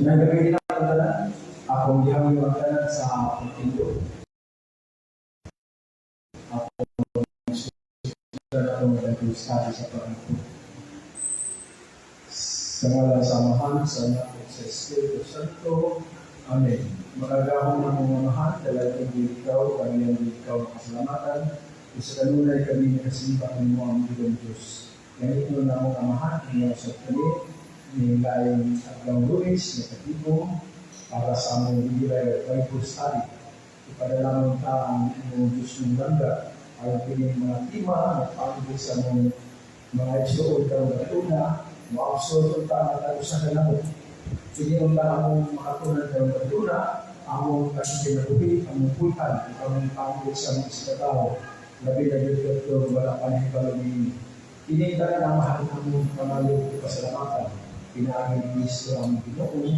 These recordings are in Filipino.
Nagagay na ang tanan, akong gihangyo ang tanan sa pagtindo. Akong akong nag-study sa pagtindo. Sa ngalan sa Amahan, sa Anak at sa Espiritu Santo. Amen. Magagahong ng mga mahal, talagang ikaw, kanyang ikaw makasalamatan. Sa kanunay kami nakasimba ng mga ang Diyos. Ganito na mong Amahan, inyo sa kami, nilayang Adlang Luis, nakatibo, para sa among Biblia Bible Study. Ipadala mo ta ang inyong Diyos ng ganda, ang piling mga tima, nagpapagod sa mga isuod karong katuna, maabsorb ta na tayo sa kalamot. Pilihan ta among makatunan karong katuna, among kasipinabuhi, among pultan, among pagod sa mga iskataw, labi na dito wala panahipalagin. Ini ka na mahal among pangalog pasalamatan. Pinaagin ni Kristo ang Ginoo.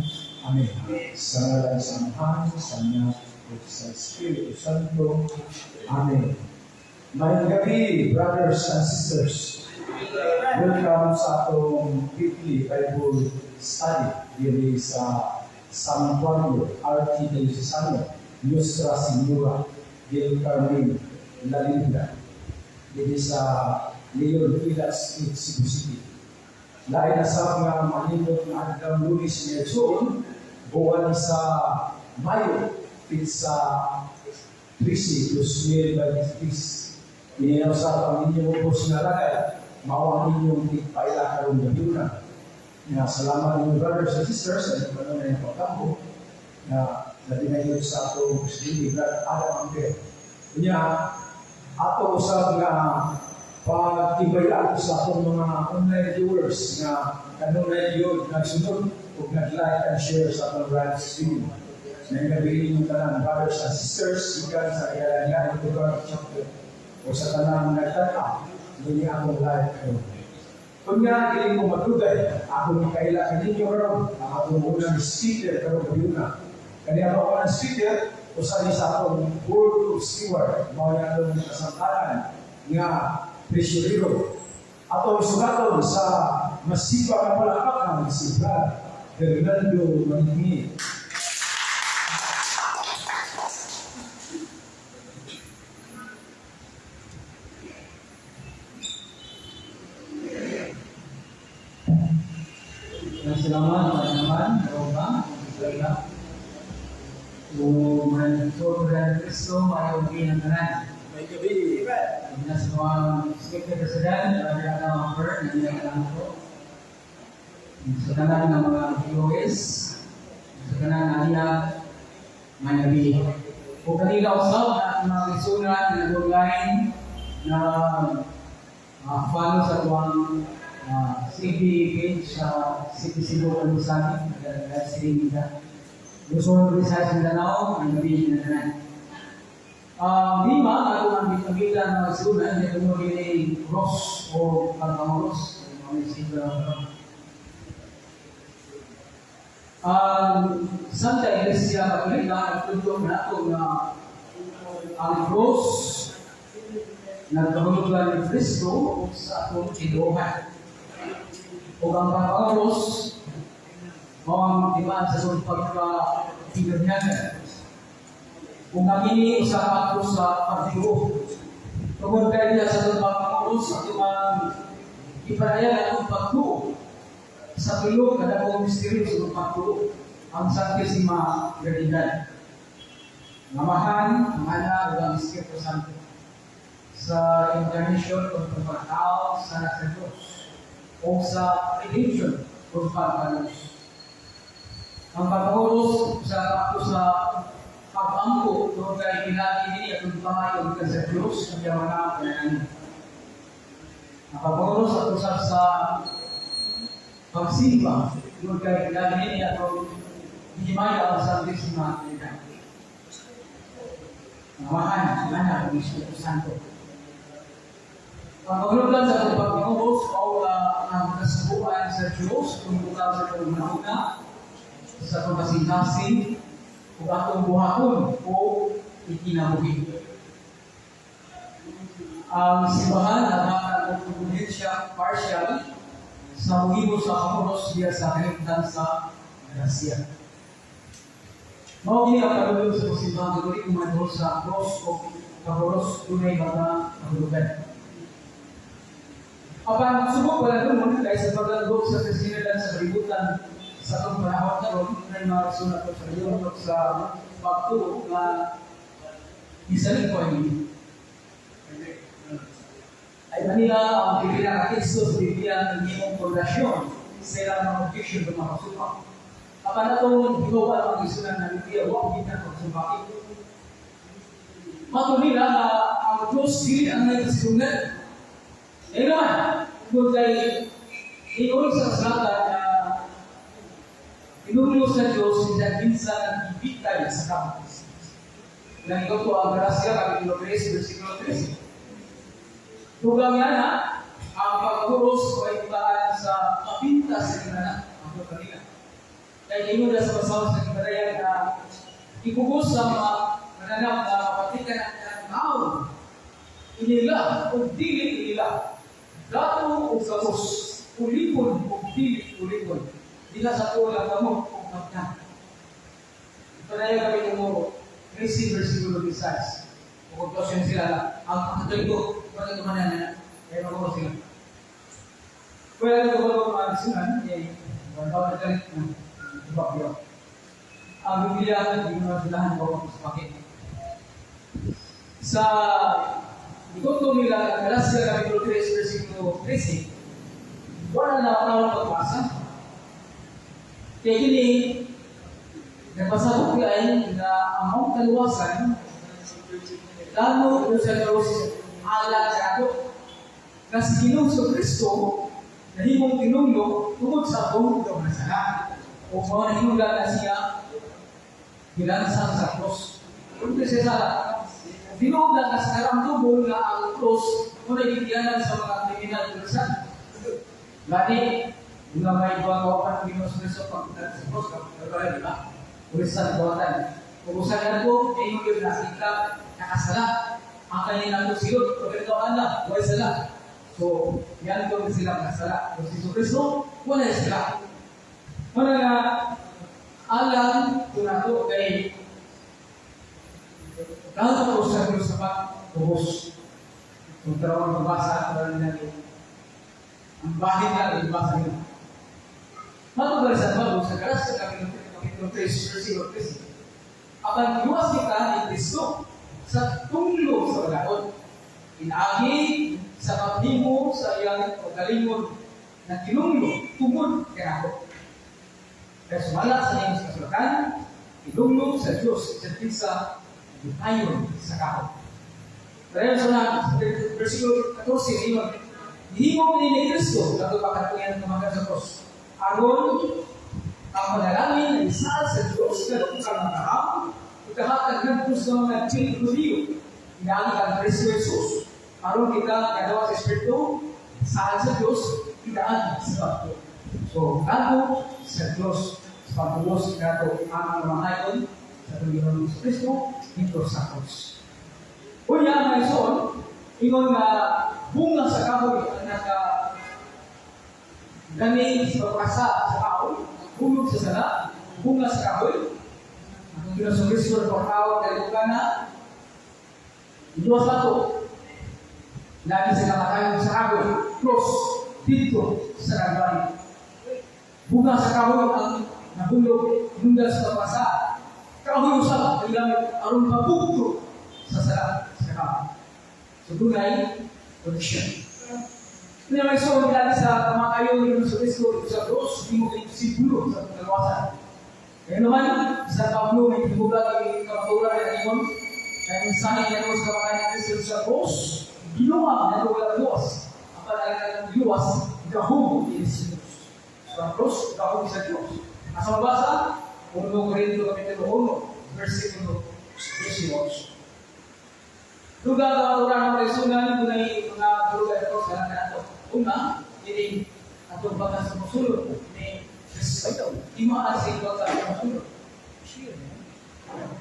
Amen. Sa ngalan sa Amahan, sa Anak, at sa Espiritu Santo. Amen. Mayang gabi, brothers and sisters. Welcome sa atong weekly Bible study diri sa Santuario RT Diocesano Nuestra Señora del Carmen, La Linda. Diri sa Leon Pilas, Cebu City. Lain na sa mga manindot na Adlang Luis niya soon, buwan sa Mayo, sa 13, 2023. Ininaw sa pang-inyong po sinalagay, mawang inyong tigpaila karong gabiyunan. Salamat ninyo brothers and sisters, sa inyong panunay ng pagkampo, na natinayon sa ato Muslim, Brad Adam Amper. Kunya, ato usap nga pag-ibaya sa akong mga online viewers na kanunay yun nagsunod o nag-like and share sa akong live stream. Nagagabihin yung tanan, brothers and sisters, ikan sa kailangan ng lugar chapter o sa tanan nagtata, hindi akong live kayo. Kung nga, hindi ko matugay, ako ni kailangan ninyo karon, ang akong unang speaker karon kayo na. Kaya ako ang speaker, o sa akong board of steward, mga yung kasamtanan nga presyuriro. Ato sugaton sa masipag na palakpakan si Brad Fernando Manigni. Salamat teman-teman, Roma, Israel. Tuhan Kristo mayogi ng tanan. May gabi. Na sa mga speaker president, ada na offer na niyang ko. Sa tanan ng mga viewers, sa tanan na niya may gabi. Kung kanila usap na mga isunan na online na follow sa tuwang CB page sa City Cebu Kalusan, live streaming ka. Gusto mo sa Mindanao, ang gabi na tanan. Lima, ako ang bitagila ng sunan, hindi mo gini cross o pagkamuros, mga isipin Santa Iglesia Católica, nagtutulog na ito na ang cross nagkahulugan ni Cristo sa atong kiluhan. O ang pagkamuros, ang dimaan sa sunod pagka-pinagyagan. Kung kami usapan ko sa pagtiro, tungkol kayo niya sa pagkakulos at yung ipanayan ang pagturo sa tulog na akong misteryo sa pagturo ang Santisima Trinidad. Namahan ang Anak ng Espiritu Santo sa incarnation of the Pagkao sa Nasagos o sa redemption of Pagkalos. Ang pagkakulos sa pag-ampo doon kay pinagi ini at tumayon ka sa Diyos ng yamanang kananan. Nakapagulong sa tusap sa pagsimba doon kay pinagi ini at himaya ang Santisima Trinidad. Namahan, Anak ng Espiritu Santo. Ang pagulong sa pagkakulos o ang kasabuan sa Diyos kung bukaw sa pagmahuna sa pagkasing-kasing kung atong buhaton o ikinabuhi. Ang simbahan na nakakagpunin siya partial sa muhibo sa kamunos siya sa kalimtan sa grasya. Mao gini ang kalulong sa simbahan kung kumadto sa cross o kaboros tunay mga kahulugan. Apan subok wala naman dahil sa paglalagok sa presinalan sa kalibutan sa itong panahon karon ay marasunat ko sa iyo sa pagtuo na isalig ko ini. Ay Manila ang Biblia ng Kristo sa Biblia ng iyong pundasyon sila ng objection ng mga supak. Apan atong hinuwa ang isunan ng Biblia huwag kita ng supak. Matunila na ang close dili ang nagkasilungan. Eh naman, kung kay iyon sa salata na inulo sa Diyos, hindi minsan ang ibigay sa kampo. Nang ikaw po ang grasya, Kapitulo 13, versikulo 13. Tugang yan ang pagkuros o itaan sa kapinta sa kinana, ang kanila. Kaya iyon na sa pasawag sa kinarayan na ikubos sa mga nananap na mapatikan ang tao. Inila o dili inila. Dato o kapos, ulipon o dili ulipon. Dila sa tulang gamot o magkan. Ipanaya kami ng mo, 13 versikulo 16. O kaglasyon sila na, ang katoliko, kung kumanan na, kaya magawa sila. Kaya ito ko mga sunan, wala na galit na ibakyo. Ang Biblia, hindi mo nasilahan ko sa pakit. Sa ikuto nila, Galasya Kapitulo 3, versikulo 13, wala na ako pagbasa. Kaya kini, nagpasabot ay na ang kaluwasan, lalo ko sa Diyos ala sa ako, na si Ginoong sa Kristo, na himong tinunglo, tungkol sa akong ito na sala. O mga nahinula na siya, bilansan sa cross. Kung siya sala, dinugla na sa karamtubol na ang cross kung nagigyanan sa mga kriminal krisan. Lani, yung may iba-gawa ng Ginoong Kristo pagkitan sa cross, kapag di ba? Ulisan buwatan. Kung usahan ko, ay yung nakita, nakasala. Ang kanilang silot, kung ito Allah, wala sila. So, yan ito sila nakasala. Kung si Kristo, wala sila. Wala nga, alam kung ako kay lahat ako sa Diyos sa pag-ubos. Kung tarawang magbasa, wala nila ang bahid na magbasa nila. Matubal sa bago sa Galasya Kapitulo 3, versikulo 13. Apan iwas kita ni Kristo sa tunglo sa pagkaon. Inaagi sa paghimo sa iyang pagkalingod na tinunglo tungod kay ako. Kaya sumala sa iyong kasulatan, tinunglo sa Diyos sa pisa ayon sa kaon. Pero sa versikulo 14, iyon, hihimo ni Kristo na pagkatuyan ng mga sa cross. Aron ang manalangin na isa sa Diyos na tukang makarang, ikahatag ng Diyos ng mga Pilipiyo, inaali ang Kristo Jesus. Aron kita kadawa sa Espiritu, saan sa Diyos, idaan sa pagkato. So, gato sa Diyos, sa pagkulos gato ang mga ayon sa Panginoon sa Kristo, dito sa cross. Kunya, may son, ingon na bunga sa kahoy ang gani sa pagkasa sa kahoy, hulog sa sala, bunga sa kahoy, ang Panginoon Kristo na pagkawag na ilugan na, Diyos na ito, lagi sila matayon sa kahoy, cross, dito sa Kalbaryo. Bunga sa kahoy ang nahulog, bunga sa pagkasa, kahoy usap, ang gamit, aron mabukto sa sala, sa kahoy. So, tunay, condition. Kaya may soon lagi sa kamakayo ng Kristo sa cross, hindi mo sibulo sa kalawasan. Kaya naman, sa Pablo, may tibulag ang kamaturan ng iyon, kaya minsan ay sa kamakayo ng Kristo sa cross, ginawa na wala luwas. Ang palalang ng luwas, gahong ni Jesus. Sa cross, gahong sa Diyos. Asa mabasa, 1 Corinto Kapitulo 1, versikulo 18. Lugar ang orang ng resunan, tunay mga lugar ito sa nato. Una, ini atong batas sa musulod ni Kristo. Imaan sa ito sa musulod.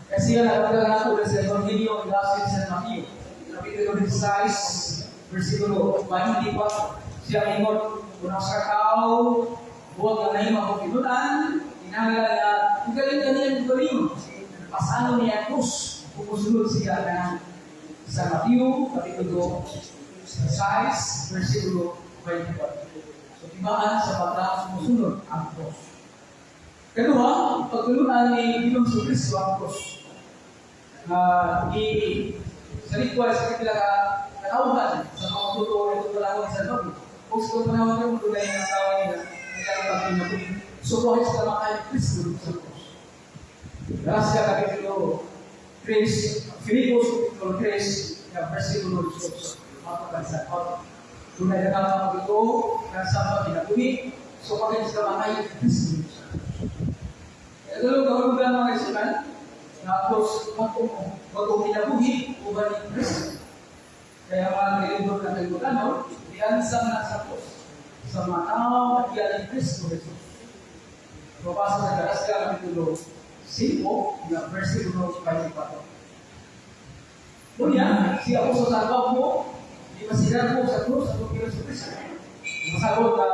Kasi yan ang nato sa Evangelio ng San Mateo. Kapitulo 16, versikulo 24. Siya ingon, kung sa tao, huwag na nahimang kong pinunan, Kinahanglan na galing galing pasano niya krus kumusunod siya na sa Matthew kapitulo 6 versikulo 24. So tibaan sa pagka sumusunod ang krus. Kedua, pagtulunan ni Ginoong Kristo ang krus. Sa ritual sa kanila katawhan sa mga totoo ito palawag sa loob. Kung sa panahon ng mundo na yung asawa nila, nagkakaroon na pinapuli. So, buhay sa mga Kristo sa krus. Gracia kapitulo 3, Filipos kapitulo 3, versikulo 18. Mapagkansan. Tunay na kama ito, kasama pinapuli. So, pagkain sa mga Kristo sa krus. Ito lang kahulugan mga kaisanan, na krus magkong pinabuhi o ba ni Kristo. Kaya mga nilindor na kaibutan, iansang na sa krus sa mga tao at iyan ni Kristo Jesus. Mabasa sa Galatia kapitulo 5, na versikulo 24. Ngunyan, si Apostol Santo mo, di masinan po sa krus at Kristo Kristo. Masagot na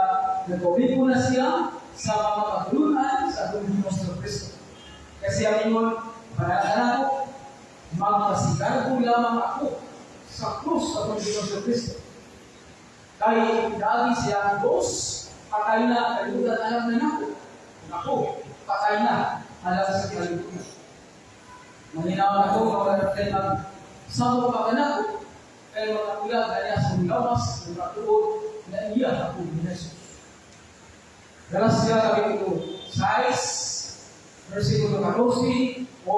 nagpobliko na siya sa mga pagtulunan sa Kristo Kristo. Kasi ang ingon, panadala ko, magpasigar ko lamang ako sa krus at Kristo Kristo. Kaya dati siya Diyos, patay na, kalimutan alam na ako. Ako, patay na, alam sa kalimutan. Maninawan ako, mga magsabot pa ka na ako, kaya mga ulag, kaya sa lawas, mga tuod, na iya ako ni Jesus. Galatia kapitulo 6, versikulo 14 o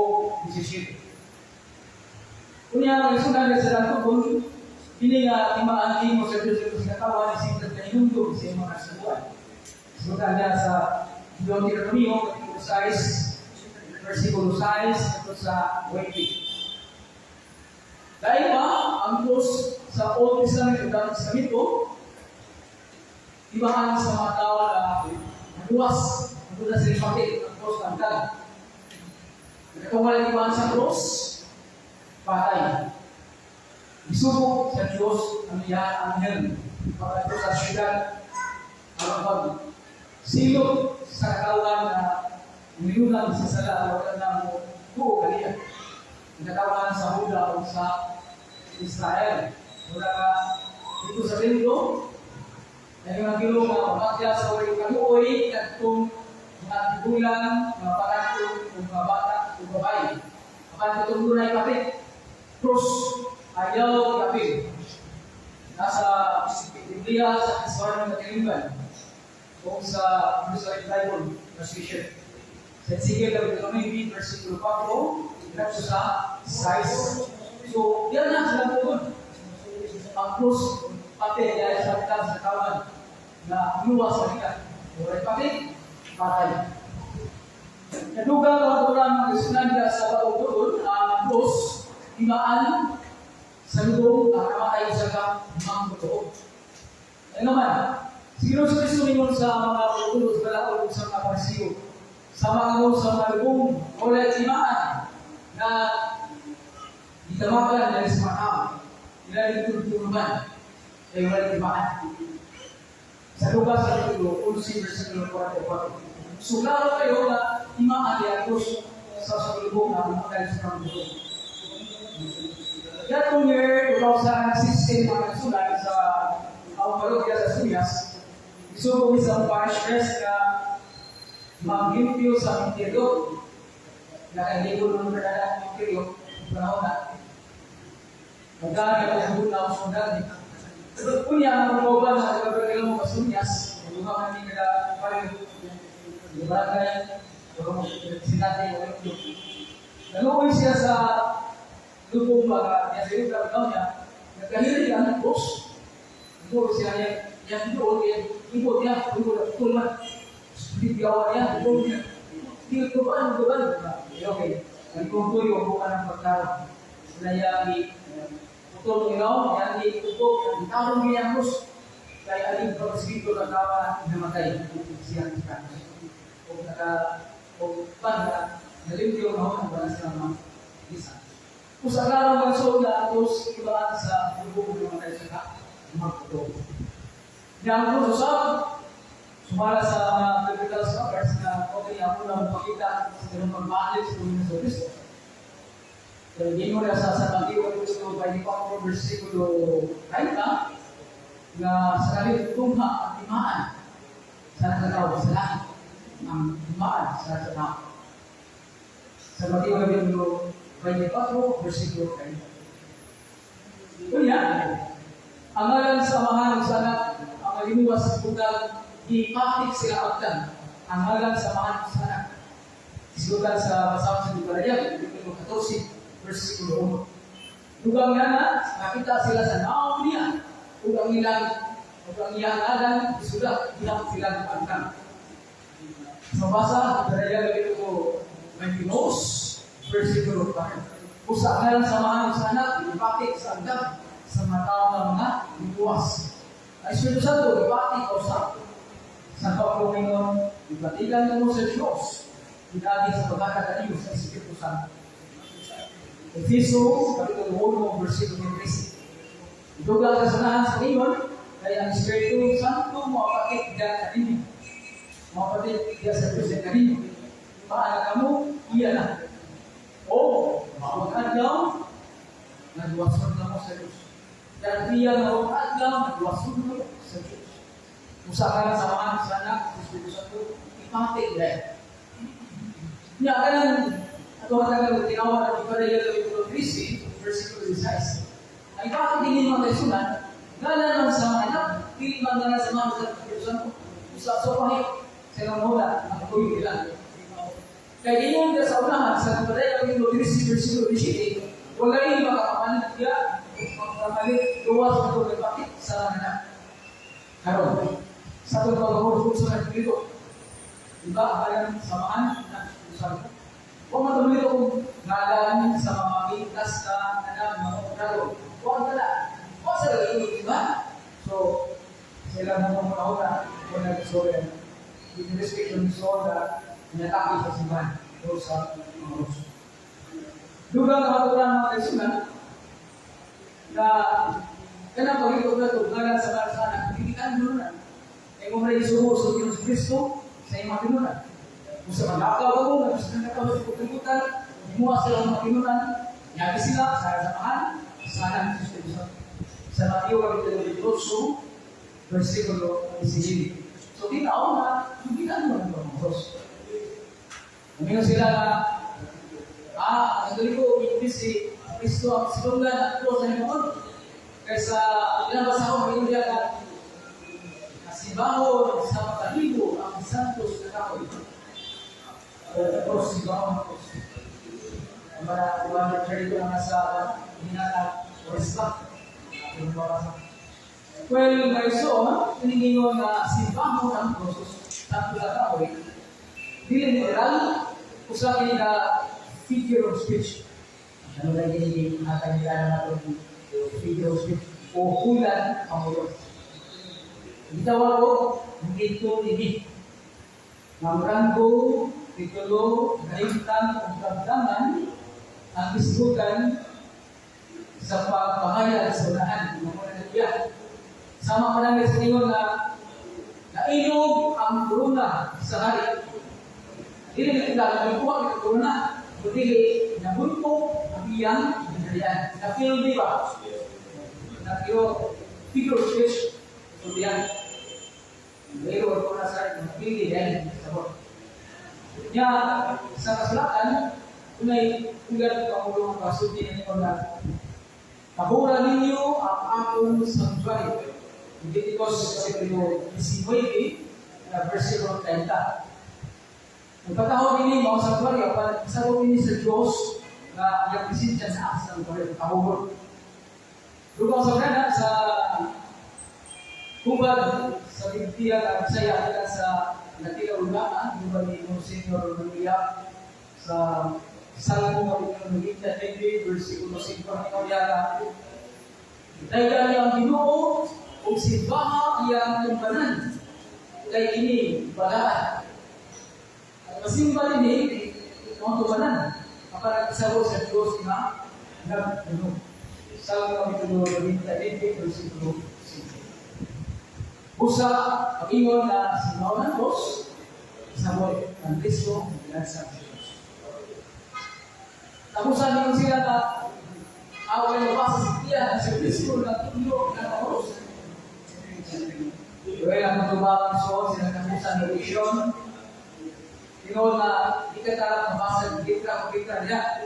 17. Kunya ang isunod sa natubon, ini nga timaan mo sa Diyos sa katawan, isipin na inundog sa mga kasubuan. Sudan niya sa Deuteronomio, kapitulo 6, versikulo 6, ito sa 20. Dahil ba, ang Diyos sa Old Testament o Dating Testamento, ibahan sa mga tao na naduwas, nadulas sa ipakit, ang Diyos ng dagat. Nagkawala ibahan sa Diyos, patay. Isubok sa Diyos ang iyang anghel para ito sa syudad ang pagsilot sa katawan na nilulang sa sala o ng buo kaliya. Nagkatawan sa Huda o sa Israel. Mula ka dito sa Templo, na yung nagilo mga pamatya sa ulit kaluoy at kung mga tigulang, mga paratong, mga bata, o babae. Kapag itong doon ay kapit, krus, ayaw kapit. Nasa Biblia sa Histoire ng Matiliban o sa Jerusalem Bible Translation. Sa Ezekiel Deuteronomy versikulo 4, ito sa 6. So, yan na sila po doon. Ang krus, pati dahil sa kitab sa kawan na luwas sa kitab. Oray pati, patay. Naduga ang kurang ng Isunanda sa baong doon, ang krus, imaan sa lubong ang namatay sa mga totoo. Ano naman, siguro sa Kristo ningon sa mga pagtulog sa balaod sa mga parisiyo, sa mga lubong, wala imaan na itamakan dari sa mga tao. Ilan ditutulungan ay wala imaan. Sa lugar sa Titulo, 11 versikulo 44. So, lalo kayo na imaan niya krus sa lubong na namatay sa mga totoo. Yatong year 2016 mga nagsulat sa parokya sa Suyas, isubo isang parish priest na mag-limpyo sa interior. Nakaligo ng perdana ng interior, panahon na. Magkano ang buong na ako sundan. Kunya ang mga na nagkakaroon mo sa Suyas, maglumakan din kada parin. Yung barangay, sinatay mo yung naluoy siya sa lubong mga niya sa yung gagawin niya, nagkahilig ang krus. Ito siya niya, yan doon, ikot niya, ikot man. Bigyawan niya, ikot niya. Ikot ko ba? Okay. Nagkumpul yung buka ng pagkaroon. Sinayami, putol ilaw, yan ikot, itarong niya ang krus. Kaya aling pag-sibito na tawa, namatay. Siya ang ikan. O pag nalimpyo na ako, nabalas na mga isa. Kung sa araw ng soul na atos, ibaan sa lubong ng mga tayo sa magputol. Yang kung susap, sumala sa mga biblical scholars na okay ako na magpakita sa ganung pagbalik sa Panginoon Kristo. Pero hindi mo na sa Mateo Kapitulo 24, versikulo 30, na sa kalit tungha at timaan sa nagkatawa sa langit. Ang timaan sa tao. Sa Mateo Kapitulo 24, versikulo 30. Kunya, ang ngalan sa mahal ng sanak, ang malimuwas sa buntag, ipatik sila agdan. Ang ngalan sa mahal ng sanak. Isulat sa Basahan sa Diparaya, Kapitulo 14, versikulo 1. Dugang na, nakita sila sa naong niya. Ugang ilang adan, isulat, ilang silang agdan. Sa Basahan sa Diparaya, Kapitulo 22, versikulo 4. Usa ang ngalan sa mahal ng sanak, ipatik sa agdan sa mga tao ng mga ibuwas. Ang Espiritu Santo, ipatik o sa Panginoon, ipatigan mo sa Diyos, idagi sa pagkakataliw sa Espiritu Santo. Efeso, Kapitulo 1, versikulo 13. Ito ang kasanahan sa Panginoon, kaya ang Espiritu Santo mapakit ka kanino. Mapakit ka sa Diyos na kanino. Paala ka mo, iya na. O, mapag-adlaw, nagwasod na mo sa Diyos. Dan dia mengatakan berwasud sejus. Usahakan sama sana Espiritu Santo ipatik deh. Ini akan atau katakan tinawar daripada ia Kapitulo 13 versikulo 16. Ipatik ini mga sunan, ngalan sama anak, pilih ngalan sama Espiritu Santo. Usa sopahi sa moda ang kuy bilang. Kaya ingon ka sa unahan sa Kapitulo 13 versikulo 17, walay makakapanan dia makapalit luwas untuk berpakit sa anak. Karon, satu pagkakot sa Espiritu. Diba, alam samaan na usahan. Huwag matulito kung ngalan sa mga pintas na anak, mga karon. Huwag tala. Huwag sa lalito, diba? So, sila mo muna una, kung nag-sorry, with respect to the soul na natapit sa simbahan o sa mga Rus. Dugang kamaturan mga kaisunan, na kanang pagkito na ito, ngalan sa marasana, pikitaan mo na. E kung may isumo sa Diyos Kristo, sa iyong matinunan. Kung sa mag-akaw ako, gusto na nakawal sa pagkikutan, himuha sila ang matinunan, nyagi sila sa samahan, sana ang Diyos Kristo. Sa Mateo Kapitulo 8, versikulo 17. So, tinaw na, pikitaan mo ng mga Diyos. Umino sila na, ang tuloy ko, imbis si Kristo ang silungan at Diyos na himon. Kaysa pinabasa ko, may hindi agad. Nasibaho sa matahibo ang santos na kahoy. Tapos sibaho ng Diyos. Ang mga uwan na charito na nasa hinata o respect. Well, may so, piningingon na sibaho ng Diyos santos na kahoy. Dili literal, usahin na figure of speech. Ano na yung nakakilala natin figure of speech o hulan ang ulo. Gitawa ko, dito ini. Namranggo, titulo, kalimtan, o kabdangan, ang isbutan sa pagpahayag sa unahan ng mga nagyan. Sama pa lang sa inyo na nailog ang corona sa hari. Hindi na kita nagkuha ng corona. Kundi nabunto ang iyang binarian. Nakil di ba? Nakil figure of speech. So diyan. Mayroon ko na sa nakil yan. Sabot. Kanya sa kasulatan, kunay ugat ang ulong kasulti na ito na kabura ninyo ang akong sanctuary. Hindi ito sa Kapitulo 19, versikulo 30. Ang pagkahon ini, mga sanctuary, ang sagot ini sa Diyos na iyang presensya sa asa ng kahulog. Lugang sa kana, sa hubad, sa Biblia, ang Bisaya, at sa Natila Ulama, hubad ni Monsignor Manuya, sa Salmo ng Magiging David, versikulo 5, ang ikawyara. Dahil ang Ginoo, o simbaha iyang tumbanan, kay ini, balaan. Masimba ini, ang tumanan, para isaro sa Diyos na nagpuno. Salmo Kapitulo 20, versikulo 5. Usa, pag-ingon na si Maunan Diyos, sabot ng Kristo at sa Diyos. Tapusan niyo sila na away na basa sa tiyan sa Kristo na tulo na oros. Dahil ang matubang so sila tapusan ng vision. Tinood na ikatarap na basa ng kita niya.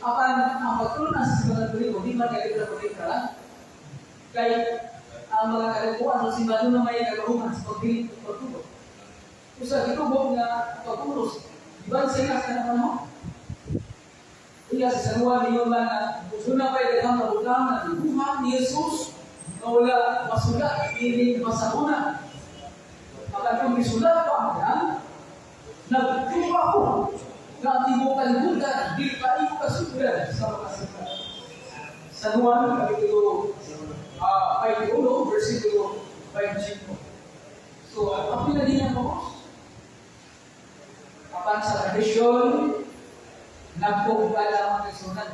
Apan ang pagtulong sa simbahan tuloy di man kaya kita lang. Kaya ang mga kalikuan sa simbahan na may kagahuman sa pagpilit at pagtulong. Kung sa gitubog na pagpulos, di ba sila sa naman mo? Iya sa San Juan, yun ba na suna pa yung nabutang na dibuhan ni Jesus na wala masulat, hindi masakuna. Maka kung misulat pa, nagtuwa ko na tibukan bulan, di pa iyo kasulat sa mga sikat. San Juan, kapitulo 5, versikulo 5. So, ang pinalihan mo, kapag sa tradisyon, nagpugala ang kasunod.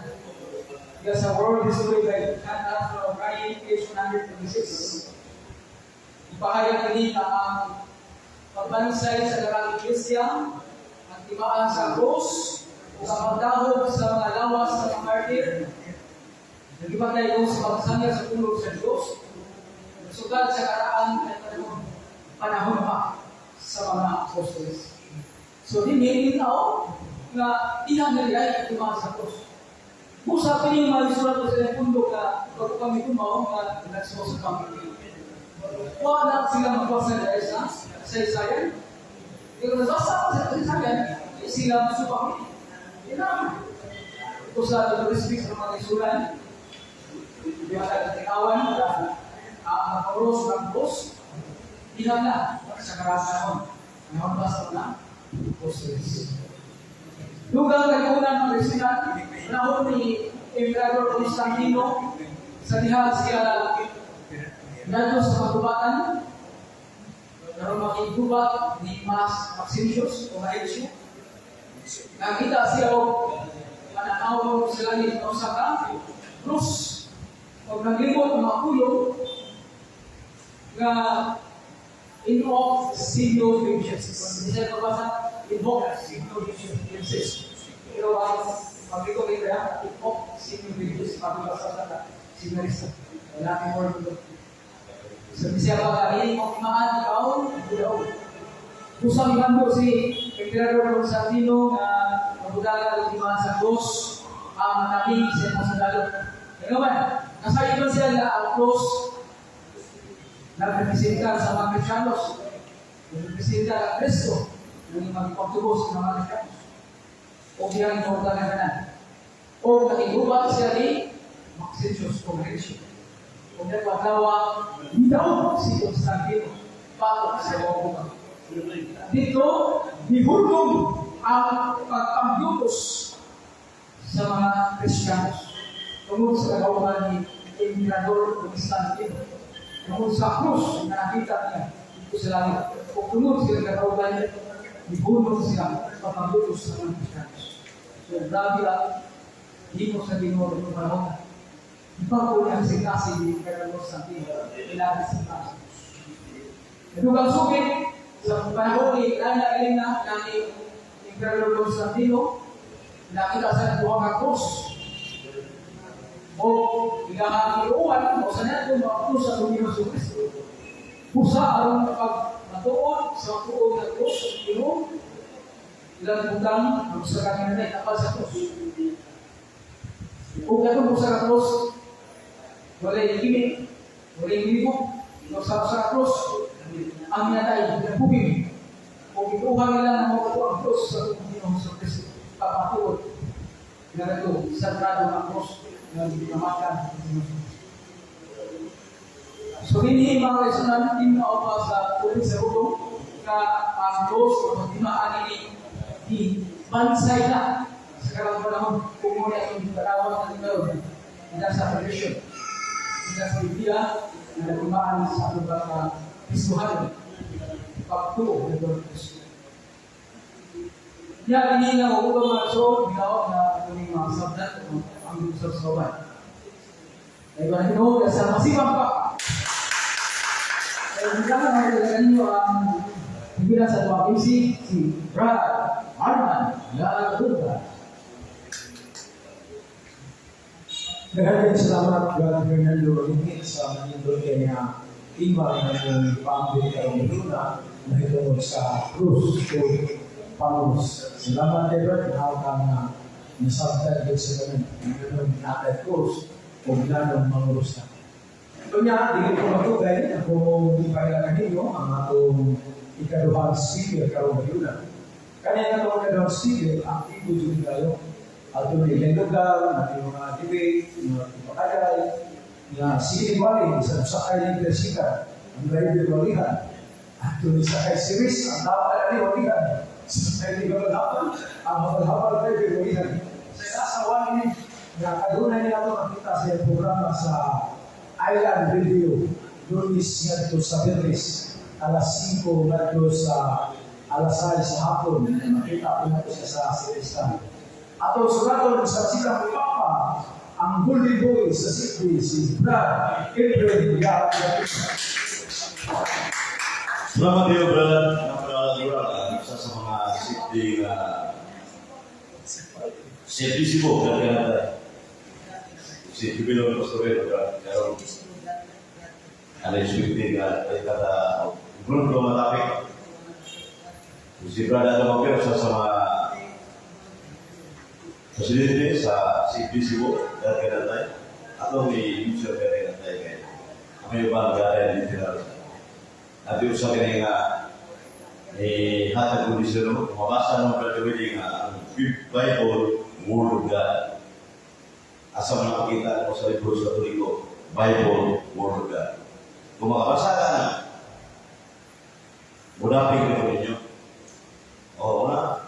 Kaya sa World History Guide, from page 126, ipahayag nila ang pagbansay sa darang Iglesia, ang timaan sa krus, o sa pagdahog sa mga lawas sa mga martir, nagipatay ko sa pagsangya sa tulog sa Diyos, sugat sa karaan at panahon pa sa mga apostoles. So, hindi tao na ilang naliyay at timaan sa krus. Musa piling malisulat ko sa pundo na pag kami tumaw na nagsuko sa pamilya. Wala sila magpasa dahil sa isayan. Pero nabasa ko sa isayan, sila masupang ina. Ito sa turistik sa mga isulan, di ba tayo tinawan na makaros ng bus, ilang na sa karasahon. Ngayon ba sa mga apostles? Lugang kalimunan ng Resinan, panahon ni Emperador Constantino, sa diha siya nato sa pagubatan, naroon makigubat ni Maxentius o Maezio. Nakita siya o mananaw sa langit na usaka, krus, o naglibot ng mga kulong, na invoke Signo Vincentis. Hindi siya pabasa, invoke Signo Vincentis. Pero ang pag-iko rin kaya, invoke Signo Vincentis, pag-ibasa sa signalista. Wala kang word ito. Sabi siya ba, hindi mo kimaan ikaw, budaw. Kusang ibando si Emperador Constantino na magbudaga ng kimaan sa Diyos, ang natin siya mo sa dalog. Ano ba? Nasa iba siya na ang Diyos, nagrepresenta sa mga Kristiyanos, nagrepresenta ang Kristo, naging magpagtubos sa mga Kristiyanos. O siyang importa na ganan. O nakigubat siya ni Maxentius Congregation. O nagpaglawa, daw si Constantino, patok sa mga dito, dihulog ang pagpaglutos sa mga Kristiyanos. Tungkol sa kagawahan ni Emperador Constantino. Tungkol sa krus na nakita niya dito sa langit. Kung tunod sila kagawahan niya, dihulog sila pagpaglutos sa mga Kristiyanos. So, grabe lang, hindi mo sa Ginoo ng panahon. Ipagpuli ang sikasi ni Emperador Constantino. Ilagay sa taas. Nadugang sukit, sa panahon ni Ana Elena ni Emperador Constantino, nakita sa nagbuhang ang krus. O ilahan iuwan, o sa natin mga krus sa Panginoon sa Kristo. Pusa aron pag-matuon sa tuon ng krus, ilang butang ang sa kanya na tapal sa krus. Kung ito pusa ng krus, wala yung gimik, wala yung libog, sa krus, ang natay ng bubig. Kung ituhan nila ng mga ang krus sa Panginoon sa Kristo, papatuod na ito, sagrado ng krus na dinamakan. So, hindi mga kaisanan, hindi na pa sa ulit sa ulo na ang krus o magdimaan ni bansay na sa karang panahon kung muna itong karawang na tingalo na sa tradisyon. Sa Biblia na nagdimaan sa lugar na Kristuhan. Pagtuo ng Lord Kristo. Yan, hindi na ako mga so, ginawag na ating mga sabdat ang gusto sa kawan. Ay ba natin sa masibang pa. Ay hindi ka na magdala ninyo ang Bilang sa tuwang MC, si Brad Arman Laruga. Maraming salamat, Brother Fernando Rodriguez, sa manindol kanya iba ng pamilya ng Luna na hitungod sa Cruz to Pangos. Salamat, Edward, na kang nasabtan din sa ganun. Ang nakay Cruz o ginanong mangurus na. Ito niya, hindi ko matugay na kung ipailangan ninyo ang atong ikaduhang speaker karong Luna. Kanya na itong ikaduhang speaker, ang ibo dyan tayo. Ato ni Lendogal, natin mga debate, mga pagkakay, na sige bali sa sakay ng Persika, ang driver walihan. Ato ni sakay series, ang dapat ni walihan. Sakay ni Gabal-Hapal, ang hapal-hapal driver walihan. Sa inasawan ni, na kadunay niya ito nakita sa programa sa Island Radio, Lunis nga sa Berlis, alas 5 nga sa alas 6 sa hapon, nakita po natin siya sa series namin. Atau suratol sa silang papa ang bully boy sa city si Brad April Yap. Selamat ya Brad, isa sa mga city sibuk dan kaya city bilang pastorero Brad, pero ada isu kata belum matapik. Si Brad ada mampir sama Presidente sa city sibuk dan kaya atau di unsur kaya kayak kami bangga di final. Nanti usaha kaya nga hatag kondisi no mabasa ng pagkawin nga Bible Word of God. Asal nakakita ko sa libro sa Katoliko, Bible Word of God. Kung makabasa ka na, mudapin ko ninyo. Oo na,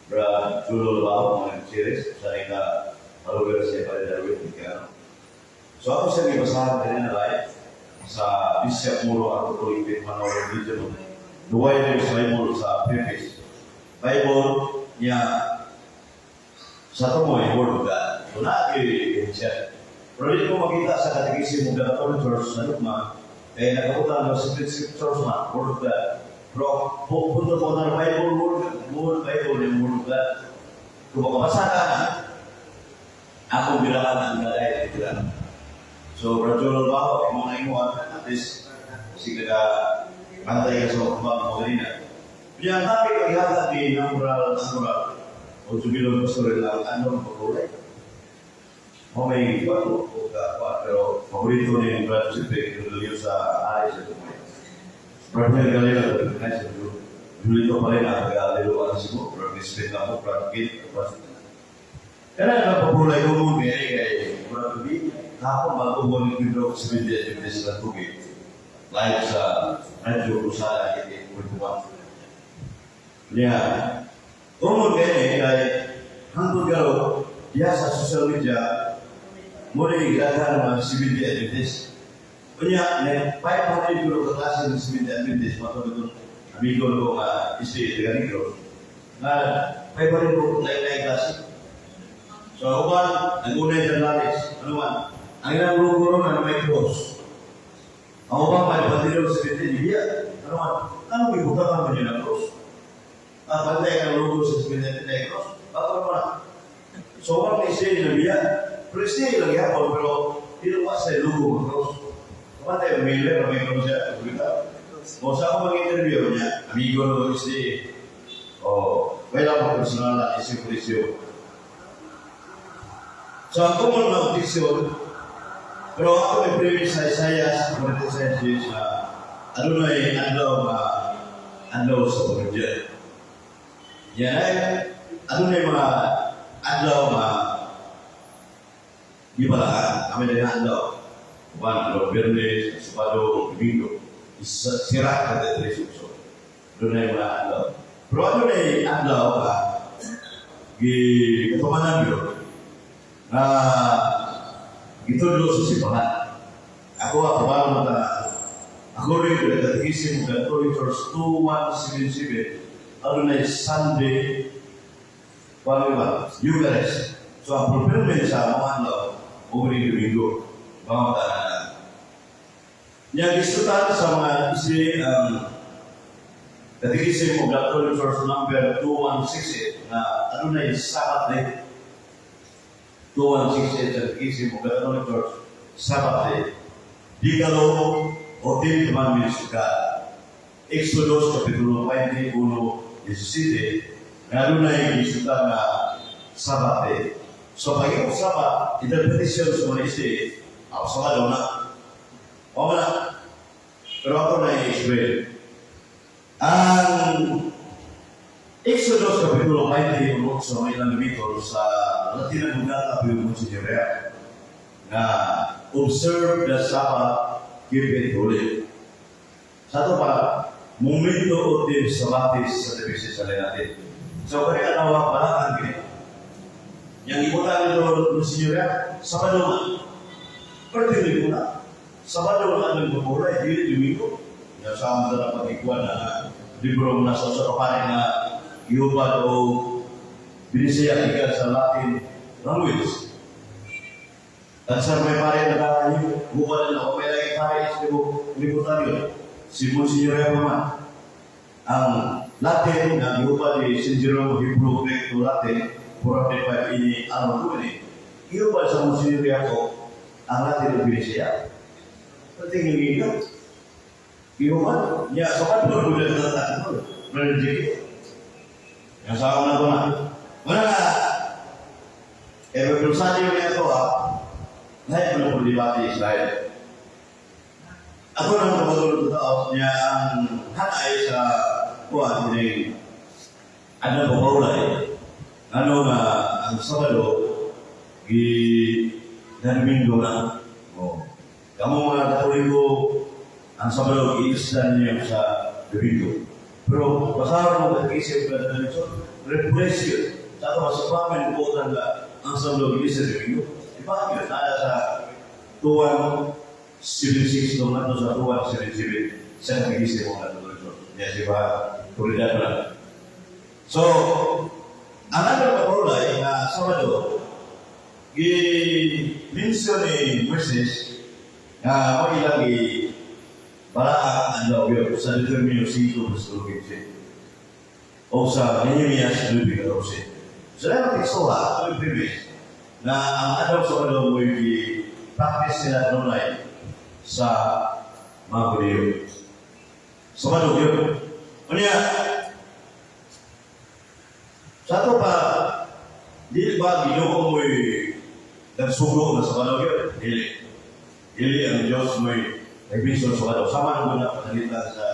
Brad Julio Lao, mga series, sa ika malugar siya para dalawin ika. So ako siya may basahan kanina live sa Bishop Muro at Katolik Manawag Region. Duway na yung Bible sa preface. Bible niya sa tumoy, Word of God. Ito na siya. Pero hindi ko makita sa katekisim ng Catholic Church na lukma, kaya nakabutan ng Secret Scriptures na Word of God. Pero punta po ng Bible, Bible yung Word of God. Kung makabasa ka na, akong bilangan ang gagay na bilangan. So, Brajol Baho, mga naimuan, at least, sige ka, bantay ka sa mga magalina. Yan, tapi ang ihatag ni Namural, o Jubilon Pastoril ang anong pagkulay. May iba po pero paborito ni Brad Sipe, yung sa ayos ito mo. Brad Galera, Julito pa rin ang taga-liluan si mo, Brad Sipe na po, Brad Kit, kaya na papulay ko muna kay Brad Kit, kapag mag-uwan ng Bidro sa Bidya, yung Bidya sa Tugit, live sa Radio Rosada, hindi ko Kaya, umur kaya hangtod garo, dia sa social media, mulai gerakan mga civil advantage. Punya, 500 euro ke klase ng civil advantage, maka betul amigo ko istri dengan negro. Na 500 euro naik klase. So, ako ba, nag-unay jurnalist, ano man, ang ilang logo na may cross. Ako ba, may bandilo sa civil advantage, ano man, ano ibukakan mo niya ng cross? Pantay ang logo sa civil advantage cross. Bato naman. So, ang istri na biya, pero istri lagi hapon, pero tinuwa sa logo ng cross. Pantay ang mailer na may cross siya. Kung sa ako mag-interview niya, amigo na istri, wala pa personal na isip-isip. So, ako mo mag-diksyon, pero ako may premise sa Isaiah 46 na ano na yung andaw sa pagkakit. Yan ay, ano na yung mga andaw ibalaan, kami na yung andaw. Kuman, Bernes, Sabado, Domingo, sira ka na ito so. Doon na yung mga andaw. Pero ano na yung andaw katumanan yun, na gitulo sa simbahan. Ako rin yung katekisim ng Catholic Church 2177, ano na yung Sunday, Eucharist. So, ang fulfillment sa mga umring Domingo, mga matahanan. Niya gusto tayo sa mga isli Katikisin mo Catholic Church number 2168 na ano na yung Sabat Day. 2168 sa katikisin mo Catholic Church Sabat Day. Decalo o Ten Commandments of God. Exodus Kapitulo 20, 1, 17, na ano na yung isuta na Sabat Day. So pag yung Sabat, interpretation sa mga isi, ako sa mga na. O na. Pero ako na i-explain. Ang Exodus Kapitulo 20, sa mga ilang Levito sa Latin America, Pilipinas sa Nigeria, na observe the Sabbath, keep it holy. Sa ito pa, momento o din sa batis sa divisi sa natin. So, kaya nawa pala ang gini. Yang ibutan nito sa Nigeria, Sabado na. Pertindi ko na. Sabado na ang magpapulay, hindi Domingo. Yang sama dalam pagkikuan na libro na sa kapanin na iubad o binisaya ikan sa Latin language. At sa may pare na iubad na o may lagi pare sa libutan yun. Si Monsignor Yaman. Ang Latin na iubad ni St. Jerome Hebrew Greek to Latin 405 ini ano po ini. Iubad sa Monsignor Yaman ang Latin o binisaya. Penting ini kan. Iuman, ya sobat baru boleh datang dulu, rezeki. Yang sama nak mana? Mana? Betul saja yang itu saya belum berdebati Israel. Aku nak betul yang hak Aisyah kuat ini ada beberapa ano na ang Sabado di dan Minggu na. Oh, kamu mga Katoliko ang Sabado iisdan niya sa Domingo. Pero basahan mo nag-isip ka na nito, repression. Sa ito, masapamin po tanda ang Sabado iisdan sa Domingo. Bakit? Nada sa tuwan 76 nung nato sa tuwan 77 sa nag-isip mo nato nito. Yan si Baha, Kulidan na. So, ang anak kapulay na Sabado, i-mention ni Moses na mag-ilagi para ang lawyer sa Deuteronomio 5 verse 15 o sa Nehemias 9:14. So, dapat iksoha, ito yung premise, na ang Adam sa Sabado mo yung i-practice sila nunay sa mga Kudiyo. Sabado yun. Kanya, sa ito pa, di ba ginoo mo yung nagsugo na Sabado yun? Dili ang Diyos mo yung nag-vision sa Sabado. Sama naman na panalita sa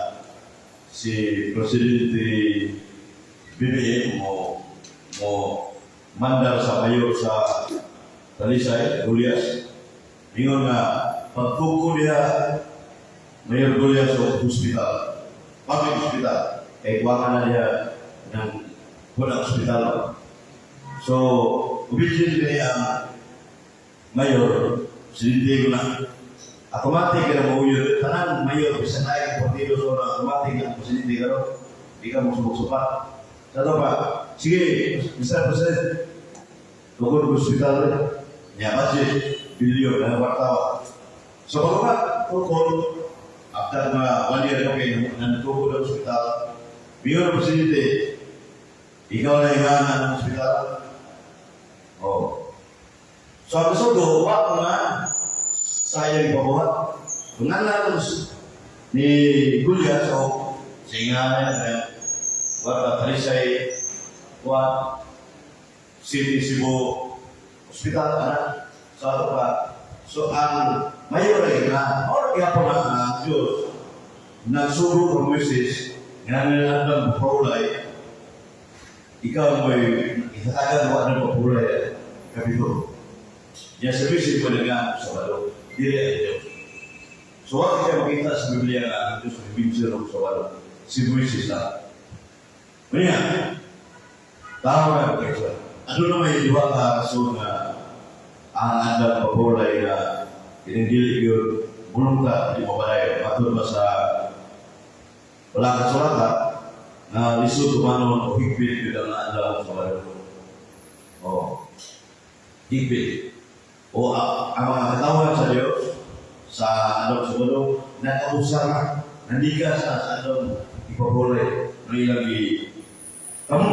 si Presidente BBM mo mandar sa mayor sa Talisay, Gulyas. Ingon nga, pagtuko niya Mayor Gulyas sa hospital, public hospital, kay kuwangan na niya ng punang hospital. So, obedient niya ang mayor, sinindi ko na, automatic ka na mauyo, tanan mayor, bisa naik partido so na automatic ang sinindi ka rin, di ka magsubok-supat. Sa ito pa, sige, Mr. President, tukod ko hospital rin, niya budget, bilyon na wartawa. So, pagkakat, tukod, after na 1 year kami, nantukod ang hospital, Mayor Presidente, ikaw na inganan ng hospital. Oh. So, ang gusto ko, wak nga, sayang ipabuhat. Kung nga ni Gulyas, o singanan na, wak Talisay, wak City Cebu Hospital, anak, sa ito pa. So, ang mayor ay na, or kaya po na Diyos, nagsuro ng Moses, nga nilalang papulay, ikaw mo'y itatagan mo ang papulay, kapito. Yan sa vision ko na nga sa Sabado, dili ang Diyos. So, wag kayo makita sa Biblia nga ang Diyos may vision ng Sabado, si Moses na. Kanya, tao na kayo. Ano na may diwa ka rason na ang andang papulay na pinagdilig yun, bulong ka, di mo balay, patod ba sa wala ka sulata, na lisod umano o higpit yun ang andang sa balay. O, higpit. O, ang mga katawan sa Diyos, sa andang sa balay, nakausap, nandigas na sa andang ipapulay. Ini lagi kamu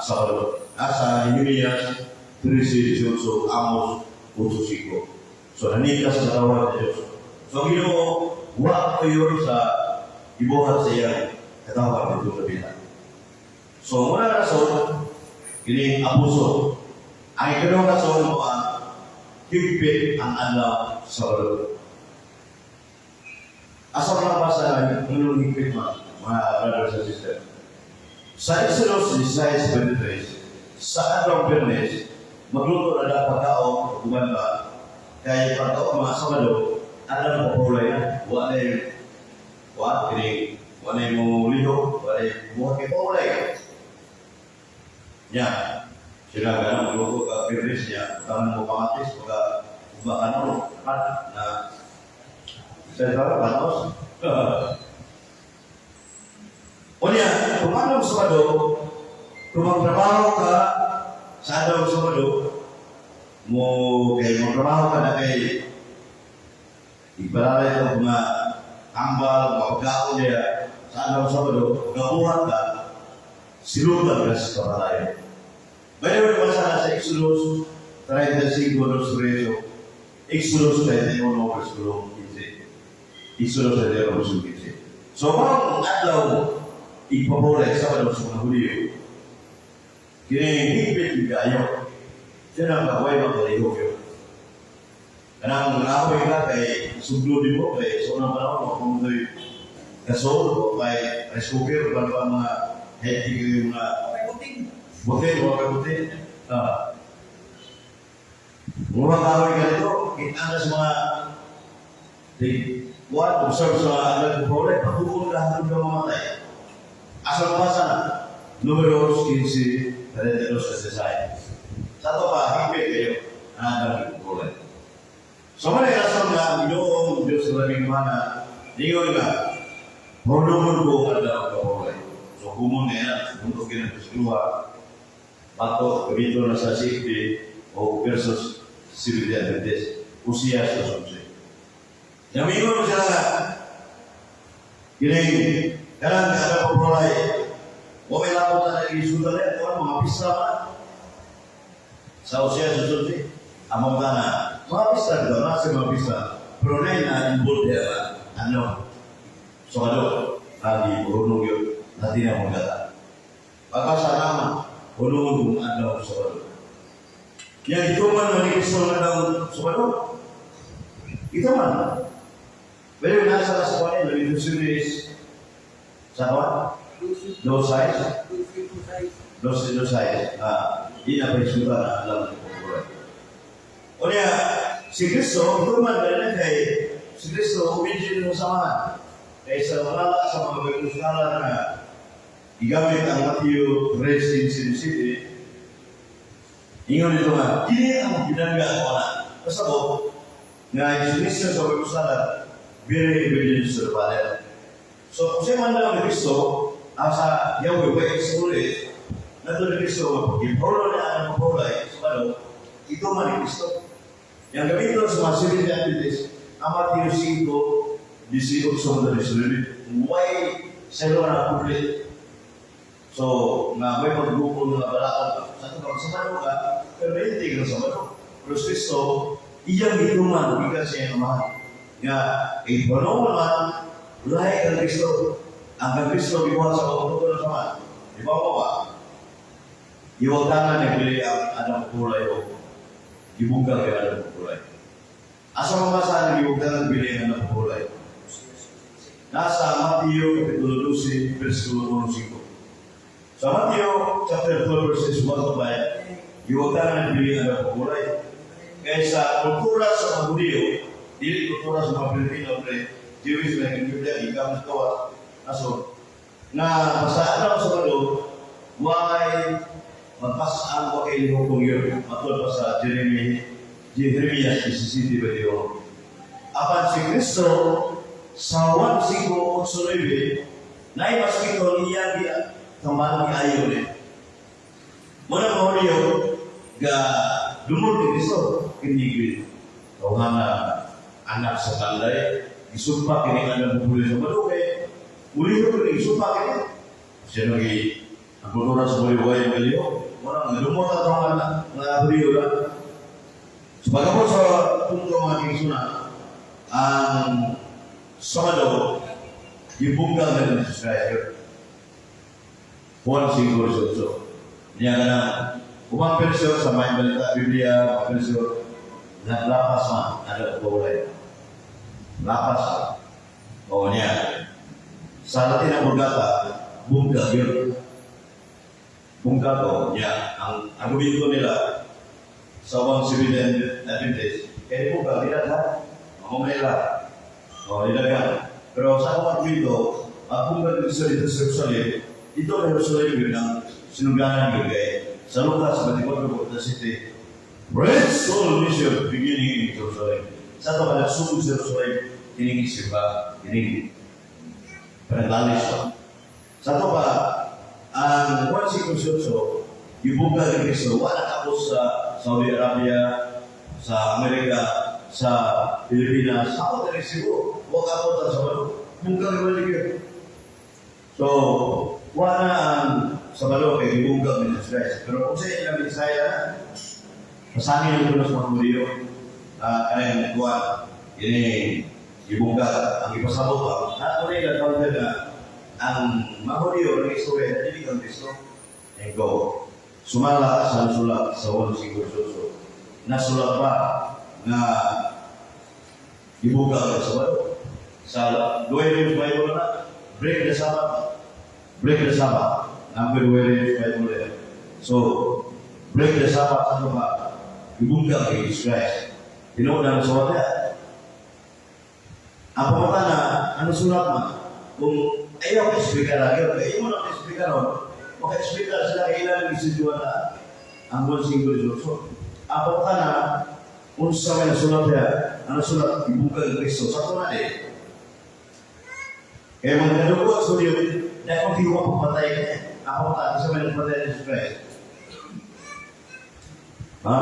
Sabado asa Yeremias 13 Amos 8. So nanika sa katawan ni Diyos. So Ginoo wa kayo sa ibuhat sa iyang katawan dito sa bila. So muna rason kini abuso. Ang ikaduhang rason mo ang higpit ang adlaw sa Sabado. Asa lang ba sa inyong higpit mga brothers and sisters? Sa Exodus 16:23, sa adlaw Biyernes, magluto na dapat pagkaon kuman ba kay pagkaon mga Sabado adlaw papulay na wala mo liho wala mo kay papulay ya sila ka magluto ka Biyernes niya kaman mo kamatis pagka ano na sa panos o niya, kung anong Sabado, kung magtrabaho ka sa adlaw Sabado, magtrabaho ka na kay ibalalay ito mga ambal, mga pagkaon niya sa adlaw Sabado, gabuhat ka, silutan ka sa kapalayo. Bayo naman sana sa Exodus 35 verse 13, Exodus 31 verse 15. Exodus 31 verse 15. So, kung adlaw ipapulay sa mga Hudyo, kini higpit juga ayo. Siya nang kaway magkaliho yun. Kanang nangahoy ka kay suglo di mo kay sa unang panahon kung ito'y gasol o kay rice cooker o ba mga hetik yung mga butin. Murang kahoy ka dito, kita na sa mga buwan, observe sa mga nagpapulay, patukol ka hanggang ka mamatay. Asal pasana número 15 32 selesai. Satu pa higpit kayo ang kulay. So man ay asal nga Ginoong Diyos sa labing mana ningon nga honumon ko ada kulay. So humon niya untuk kinagusluha pato kabito na sa safety o versus civil diabetes usia sa sumsi. Yang mingon sila nga kini karena tidak ada pemulai, boleh lakukan lagi sudah lihat orang menghabiskan sausia sesuatu, amam tanah, menghabiskan juga masih menghabiskan. Pernah yang imbul dia, anu, soalnya lagi berunung yuk, nanti yang menggata. Maka sana berunung anu soalnya. Yang itu mana yang soalnya soalnya, itu mana? Beliau nasihat semuanya lebih serius. Sama? Dosai. Ini apa yang sudah dalam Al-Quran. Oleh si Kristo itu mandalnya kayak si Kristo menjadi sama. Kayak sama sama begitu skala na digamit ang Matthew Racing City. Ingat itu mah. Ini ang binangga orang. Pasal nga Kristo sa begitu skala beri survival. So, kung siya man lang ng Kristo, asa Yahweh, sulit, na doon ng Kristo, ipolo na ang mapulay, so ito man ng Kristo. Yang gamitin sa mga civil diabetes, ang Matthew 5, 18 sa mga sulit, why selo na public. So, nga may pagbukol na balakad, sa ito pag samano ka, pero hindi ka na samano. Pero Kristo, iyang ituman, ika siya naman. Nga, ipano naman, lahir dari Kristo, angkat Kristo dibuat sama betul sama, dibawa Iwag tangan yang pilih ada pulai dibungkal yang ada pulai. Asal memasahan iwag tangan pilih yang ada pulai. Nasa Matthew kapitulo 12 versículo 5. Sa Matthew chapter 12 verses 1 sampai iwag tangan pilih yang ada pulai. Kaysa kultura sa mga Hudyo, dili kultura sa mga Pilipino Jewish na Biblia ikaw kawa aso na pasaan sa balo why magpasaan ko kay hukum yun matulad pa sa Jeremias 17 video apan si Kristo sa 1:5-8 na ipaskito niya di kembali ayo ni muna mo niyo ga dumul ni Kristo kinigil tawhana anak sa tanday disumpah kini anda boleh sama doa, boleh tu boleh disumpah kini, Siya lagi ang kultura sa buhay-buhay ng Galileo. Orang lumot at mga brio lang. So pagkapos sa punto mga kingsuna, ang Sabado, yung bungkal na Jesus Christ. Juan 5:18. Niya ka na, umang persyo sa may balita, Biblia, mga persyo, na lapas man, ano ko ulay. Lapas man. O niya, sa Latin ang Burgata, bungkal yun. Bungkal ko, niya, ang argumento nila, sa Juan 7 Adventist, kaya bungkal, nilaga, mamamela. O, nilaga. Pero sa mga argumento, ang bungkal dito sa Jerusalem, ito ay Jerusalem yun ang sinungganan yun kay sa Lucas 24:40. Great soul mission beginning in Jerusalem. Sa ito ka nagsugod sa Jerusalem, tinigis yun ba? Tinigis. Panagalis pa. Sa ito pa, ang 1:18, yung bungkal ni Cristo, wala tapos sa Saudi Arabia, sa Amerika, sa Pilipinas, sa ako Cebu, wag ako sa Sabado, bungkal ni Maligyan. So, wala ang Sabado kay ibungkal ni Jesus Christ. Pero kung sa ilang Isaya, masangin yung tulos mga Hudyo, kaya nagkuhan, ini ibungkal, ang ipasabot pa. At kung nila, kung nila, ang mga Hudyo, ang istorya, na hindi kang Kristo, ikaw, sumala sa sulat sa 1:5. Nasulat pa na ibungkal sa Sabado. Sa 2 Bible na, break the Sabbath. Break the Sabbath. Number 2 Bible. So, break the Sabbath ano ba? Ibungkal kay Jesus Christ. Tinuunan sa wala. Ang pamata na, ano sulat man? Kung ayaw ka-explica lagi, ayaw mo na ka-explica ron, maka-explica sila ilang isisuan na ang 1:5. Ang pamata na, kung sa may nasulat niya, ang nasulat, ibungkal kay Kristo. Sa ito na eh. Kaya mga nadugot sa Diyo, dahil kung di ko mapapatay ka eh. Ako ta, isa may nagpatay ni Jesus Christ. Ha?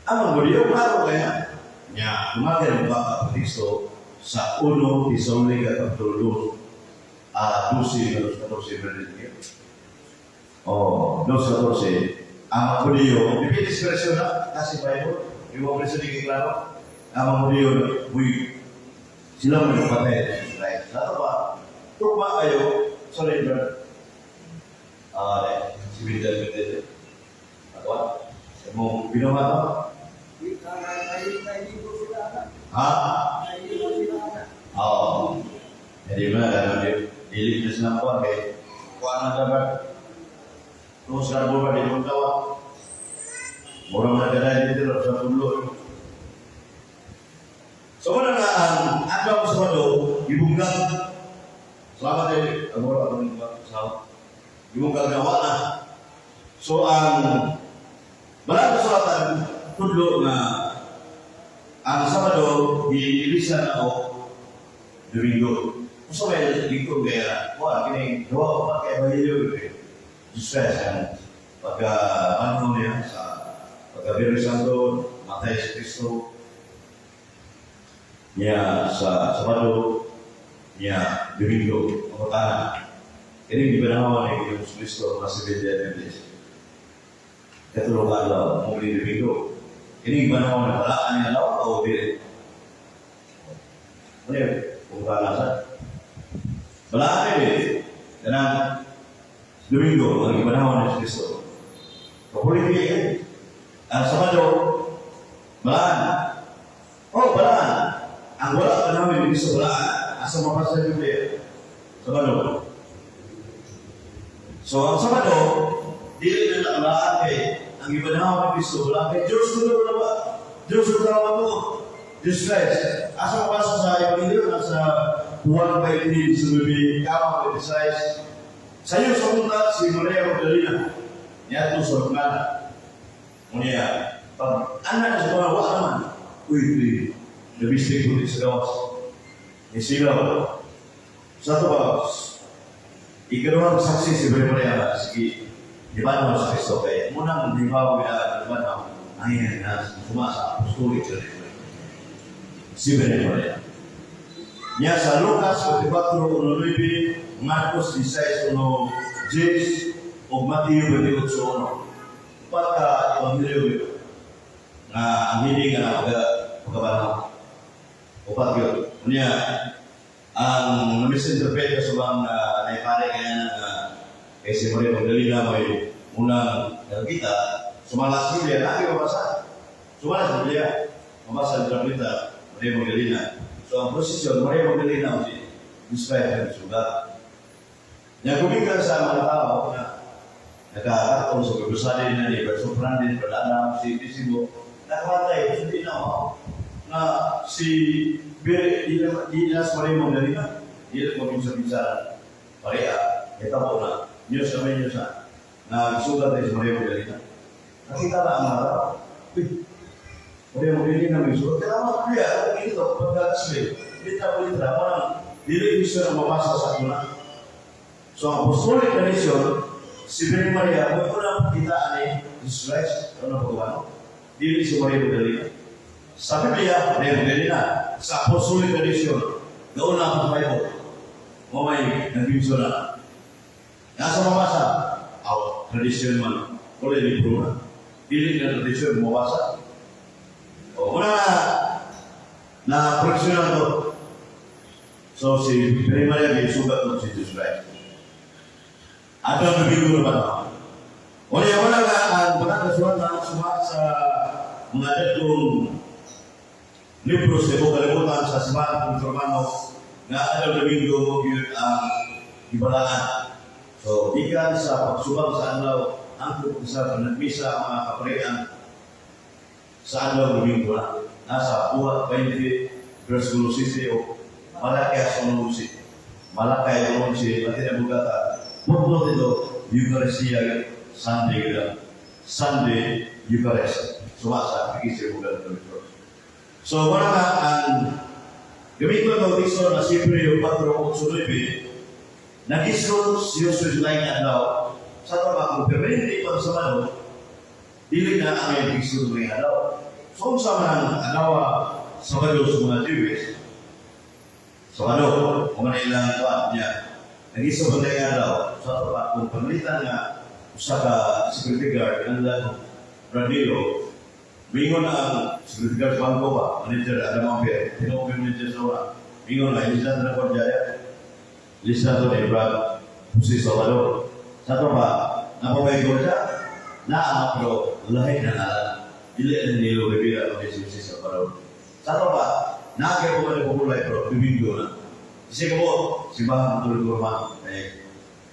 Ang mga Diyo, klaro kaya niya, tumagal ang baka ng Kristo sa 1 Tesalonica kapitulo 12:14. O, 12:14. Ang mga Diyo, pipilis presyo na, kasi Bible, yung mga presyo di klaro. Ang mga Diyo, sila may nagpatay ni Jesus Christ. Lato ba? Tugma kayo, sorry, brother. Si Bidal Bidal. Ako? Mo binawa to? Ha? Oo. Jadi mana dia ilik na ako kay kuan na dapat. Terus karbo ba di puntawa? Murang na kada dito sa tulo. So mana nga ang agaw sa Sabado, ibungkal. Selamat ya, amor atau selamat. Ibungkal na wala. So ang malang kasulatan tudlo na ang Sabado iilisan o Domingo. Kung may lingkod kaya, kini gawa pa kaya bahilyo Jesus Christ pagka ano niya sa pagka Biyernes Santo, Matay si Kristo niya sa Sabado niya Domingo pagkatanan. Ini gibanawan ni Jesus Kristo na si Adventist. Katulungan daw muli Domingo. Ini gibanawan na palaan niya daw o di. Ano yun? Kung kalasan. Palaan ni karena Domingo ang gibanawan ni Kristo. Kapuli niya ang Sabado balaan. Oh, balaan. Ang wala pa namin yung isa wala, asa mapasa yung Biblia. Sabado. So, ang Sabado, dili na nakaan kay ang ibanaw ng Kristo wala kay Diyos ko na ba? Diyos ko na mo. Diyos Christ. Asa mapasa sa Evangelio na sa Juan 5:3 sa Biblia, kama 56. Sa iyo sa punta si Maria Magdalena. Niya ito sa Rukana. Unya, pag anak sa mga wala naman, uy, nabistig ko din sa gawas. Isilaw. Sa ito ba, ikalawang saksi si Maria, sige, di ba naman sa Kristo kaya, munang di ba ko di ba naman, ayan na, sumasa, apostolik sa Kristo. Si Maria. Niya sa Lucas 24:9, Marcos 16:1, James o Mateo 28:1. Upat ka ebanghelyo nga ang hindi nga pagkabanaw. Upat yun. Kunya, ang misinterpret ka sa mga naipare kaya na kay si Maria Magdalena may unang nakita, sumalas Biblia, lagi mabasa. Sumalas Biblia, mabasa ang kita, Maria Magdalena. So ang posisyon, Maria Magdalena ang describe ng sugat. Yang kumikan sa mga tao na nakakataon sa pagkasali na ni Berso Fernandez, Pradana, si Tisibo, nakakatay, hindi na ako. Na si Dinas Maria Magdalena, dia meminta-minta Maria, kita po na, Diyos kami Diyos na sugat ay si Maria Magdalena. Nakita na ang mga tao. Maria Magdalena may sugat. Kaya mga kuya, ito, pagkakasli, litra, parang dili gusto na mabasa sa kuna. So ang apostolic tradition, si Birhen Maria, may unang pakitaan ni Jesus Christ, ano po ba? Dili si Maria Magdalena. Sa Biblia, Maria Magdalena, sa apostolic tradition, nauna ang Bible, may nag-ibso na. Nasa mabasa, tradition man, oleh libro na. Dili na tradition mabasa. O, una na profesional to. So, si Birhen Maria may sugat ng si Jesus Christ. At ang nabiguro ba na? Wala nga ang pagkakasuhan na sumat sa mga datong libro sa kalimutan sa Simbahan ng Romano nga Adal Domingo mo ang ibalaan. So, ikan sa pagsubang sa adlaw ang sa nagmisa ang mga kaparian sa Adal Domingo na nasa buhat 20 versículo 6 o Malakias 11. Malakay 11 pati na bugata. Putlo dito Eucharistia Sunday Eucharist. Sumasa pag-isip bugata dito. So, wala nga ang gamit ko itong teksto na Sibreo 4:8, nag-isro si Jesus lain adlaw sa tabang permanente pang Sabado, dili na ang may teksto ng adlaw. So, sa mga adlaw Sabado sa mga Jewish, Sabado, kung ano ilang tuwan niya, nag-isro ba lain adlaw sa tabang permanente nga sa security guard, ang radio, bingon na ang security guard sa bangko ba, manager, ada mampir, tinawag yung manager sa orang. Bingon na, lista na po dyan. Lista to ni Brad, Pusi Salvador. Satu pa, napaway ko siya, na pero lahat na nalang. Dili na nilo bibira ko si Pusi Salvador. Satu pa, nakakaya ko na pumulay pero bibinggo na. Kasi ko po, simbahan ng tulad ko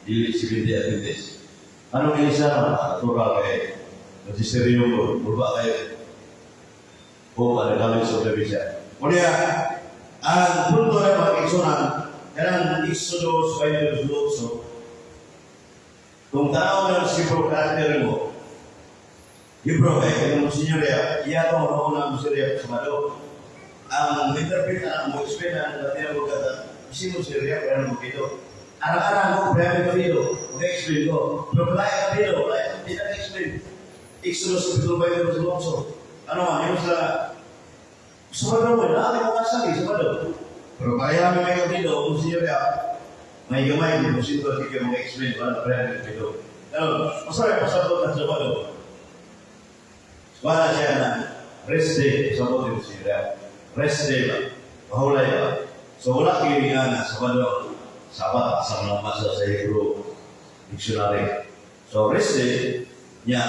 dili si Binti Adventist. Anong ilisa naman? Natural kay Magisteryo ko, mula kayo. O ada dalam Indonesia. Kemudian, ang punto ay mag-iksunan, karang Exodus 5:12. Kung tanaw na si Bro karakter mo, Bro kung sinyorya, iya to mauna mo sinyorya sa Sabado. Ang interpret na mo explain na natin mo kata, si mo sinyorya pero mo dito. Arang-arang mo preme ko dito, mag-explain ko. Pero pala ka dito, tidak explain. Exodus 5:12. Ano man, yung sa Sabado mo, natin mo kasali, Sabado. Pero kaya may kapito, kung siya kaya, may gamay, kung sino ka sige mag-explain, wala na kaya kapito. Pero, masaya pasabot ng Sabado. Wala siya na rest day, Sabado yung siya. Rest day ba? Mahulay ba? So, wala kiringan na Sabado. Sabat, asal ng masa sa Hebrew Dictionary. So, rest day, niya,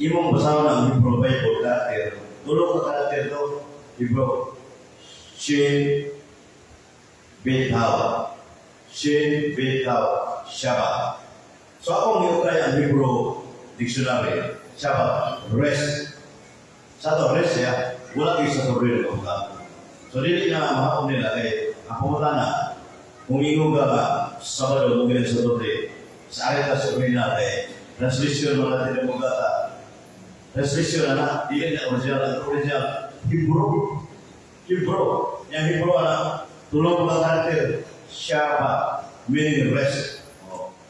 imong basahan ng Hebrew Bible karakter. Tulong ka karakter to, Hebrew. Shin, Bet Hawa. Shin, Bet Hawa. Shabbat. So, akong iukay ang Hebrew Dictionary. Shabbat. Rest. Satu rest ya. Wala kayo sa sobre na kumta. So, dili na mahapon nila kay ang pumunta na humingo ka ba Sabado mungkin sa sobre. Sa arita sa kumina kay translation mga tinamugata. Translation na dili na original. Hebrew. Yang Hebrew na tulong mga karakter. Shabbat. Meaning rest.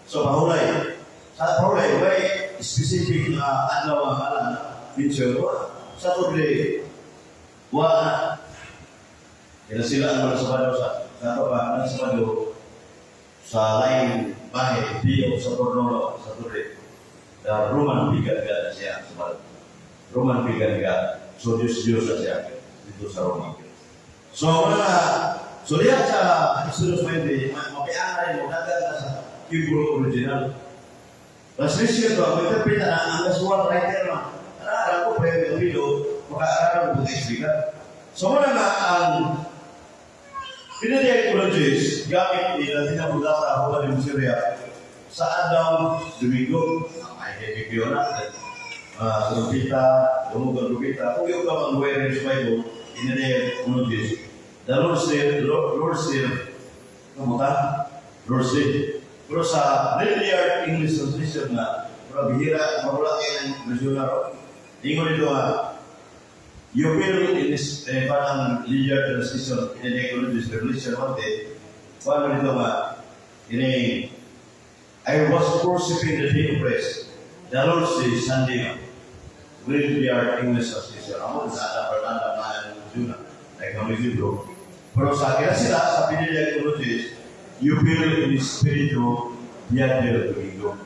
So, pahulay. Sa pahulay, may specific na adlaw ang alam na mention ko. Sa tuloy, wala. Kaya sila ang mga Sabado sa Sabado. sa laing bahay, di o sa Tornolo, sa Turi. Roman bigat ka siya. Roman bigat ka. So, Diyos na siya dito sa Roma. So, so lihat sa Exodus 20, mapianay mo, nagal sa Hebrew original. Translation ito, mag-interpret na ang kasuwat writer na. Alam ko, pwede yung video, maka-aaral mo explica. So, muna nga ang pinag-ecologies gamit ni Latina Budata Hola de Museria sa adlaw Domingo, ay kaya na Lupita, Dumugan Lupita, kung yung kapang Guerrero sa Bible, pinag-ecologies. The Lord's Day, kamuta? Lord's Day. Pero sa Linear English Translation na, bihira, mawala kayo ng nasyonal. Ingon ito you will in this parang Linear Translation in the Ecologies Revelation 1, paano nito ini I was worshiping the day of rest. The Lord's Day, Sunday, Linear English Translation. Ako sa ada na Juna, like kami dito. Pero sa kaya sila sa Linear Ecologies, you feel in the spirit of Dia del Domingo.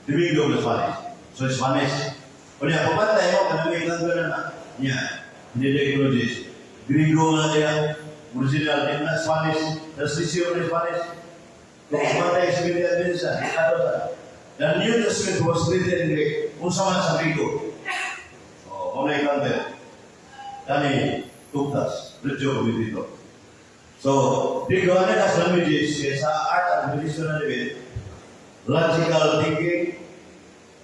Domingo na Spanish. So Spanish. Kaya pupantay mo, kanamitan ko na niya. Hindi Ecologies. Griego na niya. Original din na Spanish. Translation na Spanish. Kung pupantay sa Biblia din sa The New Testament was written in Greek. Kung sama sa Griego. O na ikantin. Tani, tuktas. Redyo ko dito. So, Griego na nas languages sa art and tradition na debate. Logical thinking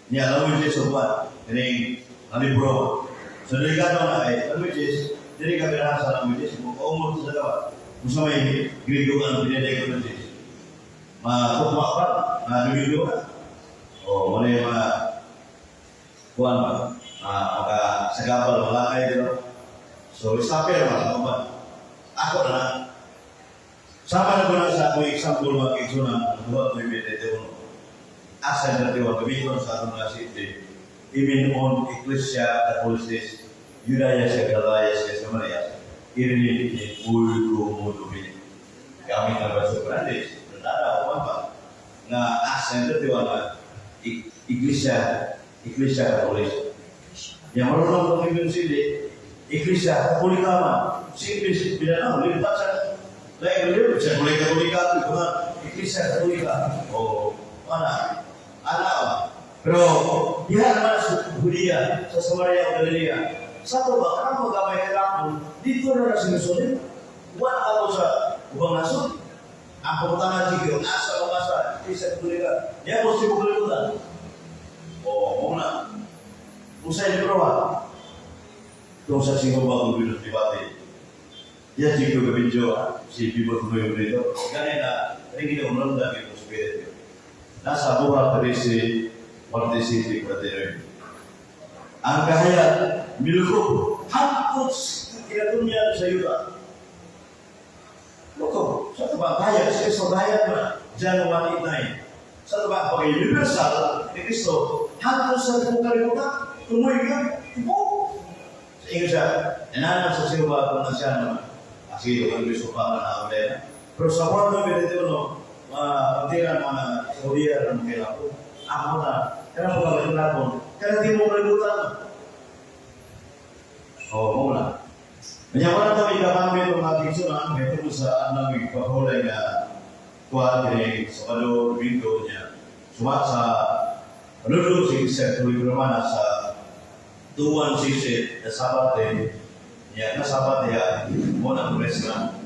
niya languages of what? Ini alibro. So delikado na ay languages, dili ka binahan sa languages mo kaumot sa dapat. Kung may Griego ang pinedek languages. Matukma pa, Griego na. O muna yung mga kuwan ba? Sagabal malakay dito. So istapir ba sa kuwan? Ako na. Sama na ko na sa akong example mga kiksunan, buhat ko yung BTT1. Asal dari waktu sa atong nasib imin on Ecclesia Catholicis Yudaya Segalaya Sesamarias irini ni ulku mudubi kami na bahasa Perancis ada apa na asal dari waktu Ecclesia Catholicis yang orang pemimpin sini Ecclesia Katolika sih bila nak boleh baca lain boleh baca boleh Katolika itu bukan Ecclesia Katolika oh mana anak, pero dia adalah budaya sesuai yang Galilea. Satu bahkan menggamai kamu di mana sinusun, buat apa usah ubah masuk, apa utama jika asal bahasa bisa kuliah, dia mesti kuliah. Oh, mana? Usai diperluan, dosa singgung bagus hidup di bati. Dia jika kebijo, si bibur kuliah itu, karena ini kita umum dah kita sepeda. Nasa buha terisi partisiti prateri. Ang kahaya miluko hangkot kira dunia sa yuta. Loko, sa tabang kaya sa sodaya na January 9. Sa tabang pag universal ni Kristo hangkot sa kalimutan tumoy ka ipo. Sa inyo siya, enanan sa siwa kung nasya naman. Kasi ang Kristo pa na na. Pero sa kwarto medito pagtiran mga Saudia dan Melaku, ako na, kenapa gak berlaku? Karena dia mau keributan. Oh, mau lah. Menyampaikan kami kami itu mati sunan, itu sa anang ipaholay na kuat ini sebelum pintunya. Cuma sa lulu sih saya tulis bermana sa tuan sisi sahabat ini, ya sahabat ya mau nak bereskan,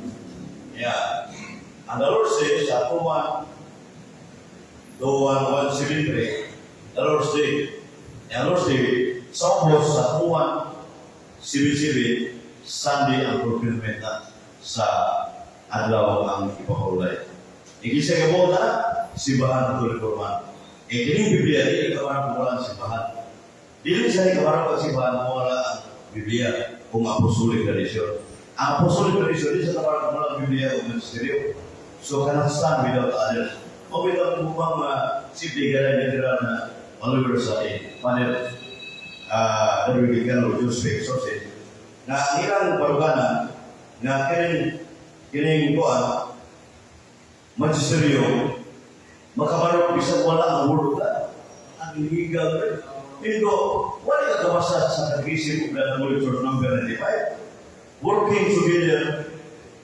ya. And the Lord says, Akuman, Doan, 173, the Lord says, Sambos, Akuman, 77, Sunday ang fulfillment sa adlaw ang ipahulay. Ikisa ka mo na, sibahan ang tuloy forman. Ikining Biblia, hindi ka parang kumulang sibahan. Dili sa ikaparang pagsibahan mo wala ang Biblia kung apostolic tradition. Ang apostolic tradition, di sa parang kumulang Biblia o ministeryo. So cannot stand without others. O without upang simple gala general na Oliver sa panel dari bigyan o Joseph Sosis na ilang parugana na kining kuan magisteryo Makabarok bisag wala ang word ka. Ang illegal rin. Ito, wala ka kabasa sa kagisip kung gano'n ulit church number 95. Working together,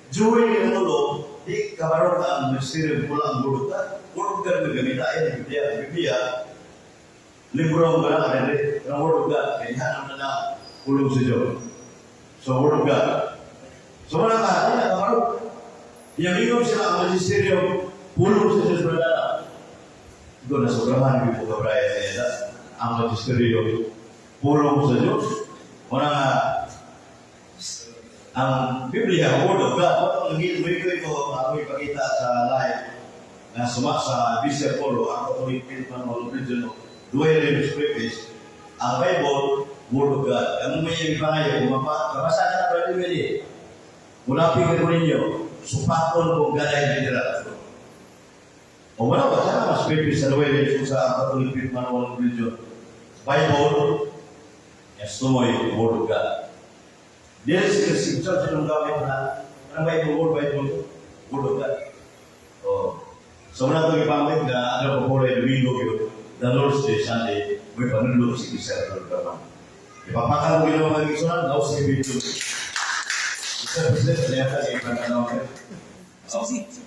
joining in ulo, di kabarok ka ang ministry mula ang word ka. Word ka rin gamitain ng Biblia. Libro ang gano'n ka rin. Ang word ka, kaya hanap na ulong sa Diyos. So, word of God. So, wala ka, kabarok. Iyamigom sila ang magisterium, pulong sa Diyos brother. Ito na sobrahan yung mga braya sa eda. Ang magisterium, pulong sa Diyos. Wala nga, ang Biblia, Word of God, ang naging ito, ako ipakita sa live, na suma sa Bishop Polo, ang Catholic Philippine Religion, Dwelling Scriptures, ang Bible, Word of God. Ang may ipangayo, kabasa ka na pwede pwede. Unapin ko ninyo, supakon kung ganay general. O wala ba? Sana mas pipis sa Dwelling sa Catholic Philippine Religion. Bible, yes, tumoy, Word of God. Dia si church ng gamit na ang Bible, Word of God. Oh. So muna itong ipamit na ano po po rin Domingo yun, the Lord's Day, Sunday, may panulog si Isa ng Gaman. Ipapakang ginawa ng isunan, now say video. Isa President, kaya ka yung pananaw ka.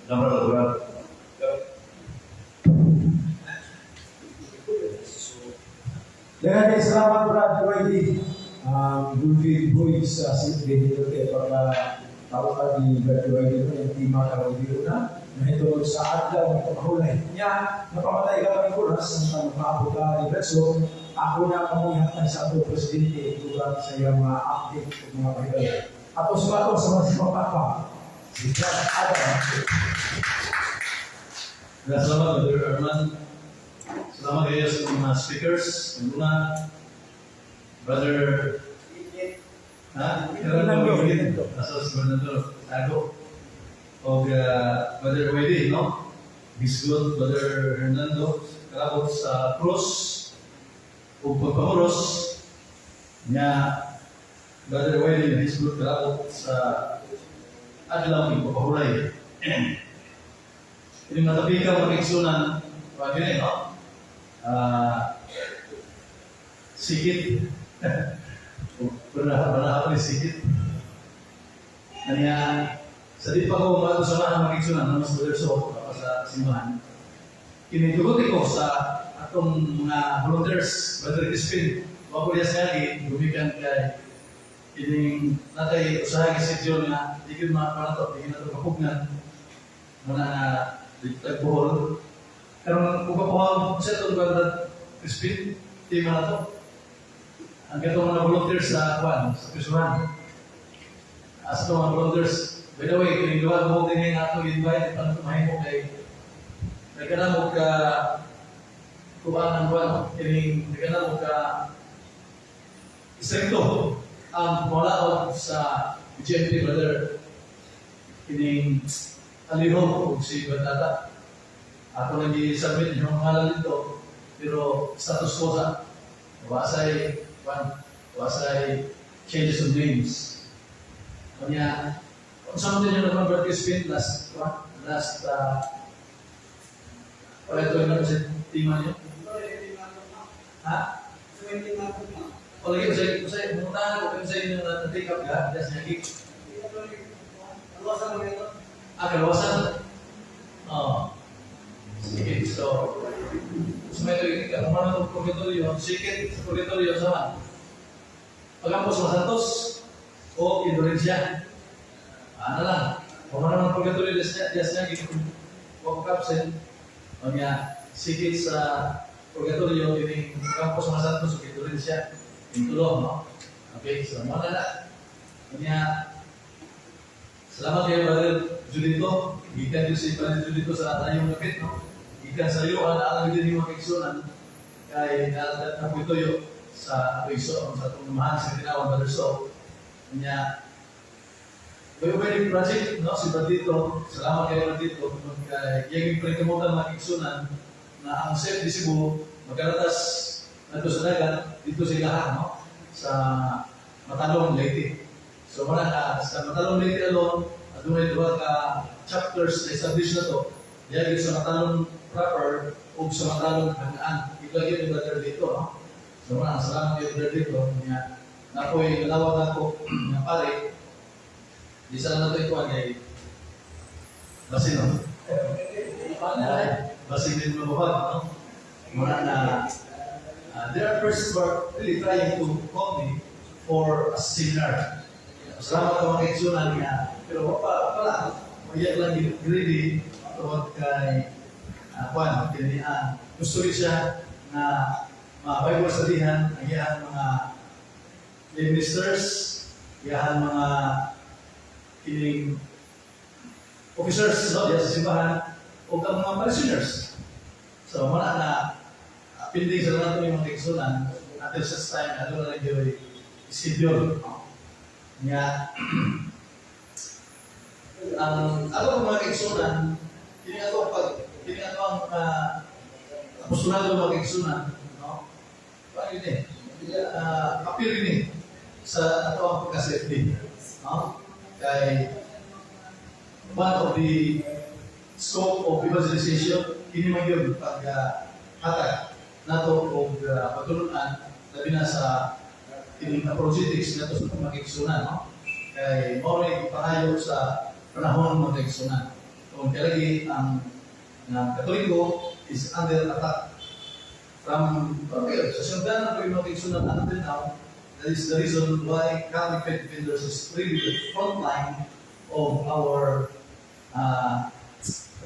Namara. Dengan salamat Brad Whitey, Gulfid Boys sa Sydney dito para tao ka di Brad Whitey yung tima ka dito na ito sa adlaw ng pagkahulay niya napamatay ka ng kuras ang pagkakabo ka ni Brad. So ako na kamuhatan sa ato presidente tulad sa iyong mga update ng mga pahilay. Ako sumato sa mga sipapapa. Si Brad Adam. Salamat, Brother Arman. Salamat kayo sa mga speakers. Una, Brother Fernando, nasa si Fernando Tago. O Brother Wede, no? Bisgot, Brother Hernando, kalabot sa Cruz. O pagpamuros niya, Brother Wede, Bisgot, kalabot sa Adlaw, pagpapahulay. Ini matabi ka mag-iksunan, pag yun no? Sikit. Pernah apa ni sikit? Kanya sa di pa ko matusamahan mag-iksunan ng mas berso para sa simbahan. Kinitugot ko sa atong mga volunteers, Brother Crispin, wapulias lagi, gumikan kay ining natay usaha si John na di ko mapanato, di na ito kapugnan muna na dito tagbuhol. Karena pagpapahaw sa itong Brother Crispin, di man na ito. Ang gatong mga volunteers sa Juan, sa Pisuhan. As ito mga volunteers, by the way, kininduan mo din yung ato invite, paano tumahin mo kay ka na mo ka kubaan ng Juan, ka na mo ka istrikto ang pumalaot sa GMP Brother kining alihom o si Batata. Ako nag-i-submit yung pangalan dito, pero status quo sa wasay changes of names. Kanya, kung saan din yung naman Brother Crispin last ito yung naman sa tima niyo? Ha? O lagi ko sa'yo, pumuntahan ko sa inyo na take up ka, just nagig. Kalawasan? Oo. Sige, so may ito, kung ano itong purgatorio, sikit sa purgatorio saan? Pag-ampos sa Santos o Indonesia. Ano lang, kung ano ng purgatorio, just niya, kapsen, o niya, sikit sa purgatorio, yung pag-ampos sa Santos o Indonesia, yung tulong, no? Okay, so mga na. O niya, salamat kayo, Brother Judito. Ikan yung si Brother Judito sa tayong lapit, no? Ikan sa iyo, alam din yung makiksunan kay naputoyo sa Iso, sa tumahan sa tinawang Brother So. Kanya, wedding project, no? Si Brotito, salamat kayo Brotito. Yung pinagkamutan makiksunan na ang Sef di Cebu, magkaratas na ito sa dagat, dito sa ilahan, no? Sa Matalong, Leyte. So, sa Matalong, Leyte alone, at doon ay diba ka chapters na establish na to. Diyan sa Matalong proper o sa matalong hangaan. Iblagay yung brother dito, no? So, mga salamat yung brother dito. Na ako'y nalawag ako ng pare. Di sana na ito ikuha kay Basin, no? Basin din mabuhat, no? Muna na there are persons who are really trying to call me for a seminar. Salamat ang mga kaitsunan niya. Pero pala, mayak lang greedy tawag kay Juan, gusto rin siya na mga Bible studyhan, ayahan mga ministers, ayahan mga kining officers, no, sa simbahan, o ang mga parishioners. So, muna na pinding sa natin yung mga kaitsunan until such time, ano na lang yung schedule. Nga, ang ako mga kaigsunan, hindi ako ang apostolado ng mga kaigsunan, no? Paano yun eh? Appeal yun eh sa ato ang pagka-safety, no? Kay one of the scope of evangelization, hindi man yun pag-hatag nato o pagtulunan, labi na sa kining apologetics na ito sa mga kaigsunan, no? Kay maulit pangayo sa panahon ng mga kaigsunan. Kung kalagi ang Katoliko is under attack from sa siyempre na yung mga kaigsunan until now. That is the reason why Catholic faith defenders is really the front line of our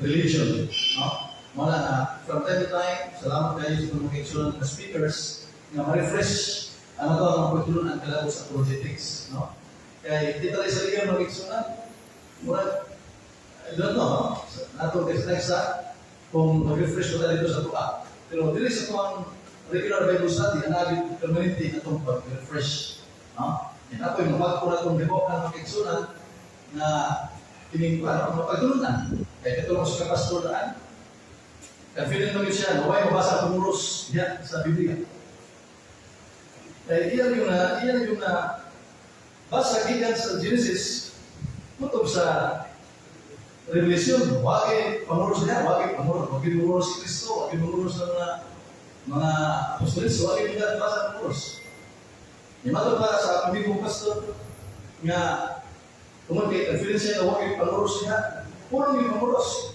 religion, no? Mula na from time to time, salamat kayo sa mga kaigsunan na speakers na ma-refresh ano to ang pagtulong ang kalago sa apologetics, no? Kaya kita rin sa ligaw ng kaigsunan, mura, I don't know, nato next kung mag-refresh ko tayo dito sa tuwa. Pero dili sa tuwang regular Bible study, ang naging permanente na itong pag-refresh, no? Yan ako yung mapagpo na itong debo ng kaigsunan na mapagtulunan. Kaya ito lang sa kapastoraan. Confident naman siya, naway mabasa ang pumuros yan sa Biblia. Iyan yung basa gikan sa Genesis, kutob sa Revelation, wagi pamuros niya, wagi pamuros si Kristo, wagi pamuros ng mga apostolis, wagi mga basa pamuros. Yung mga para sa pamilong pastor, nga tungkol kay confidence niya na wagi pamuros niya, puro yung pamuros.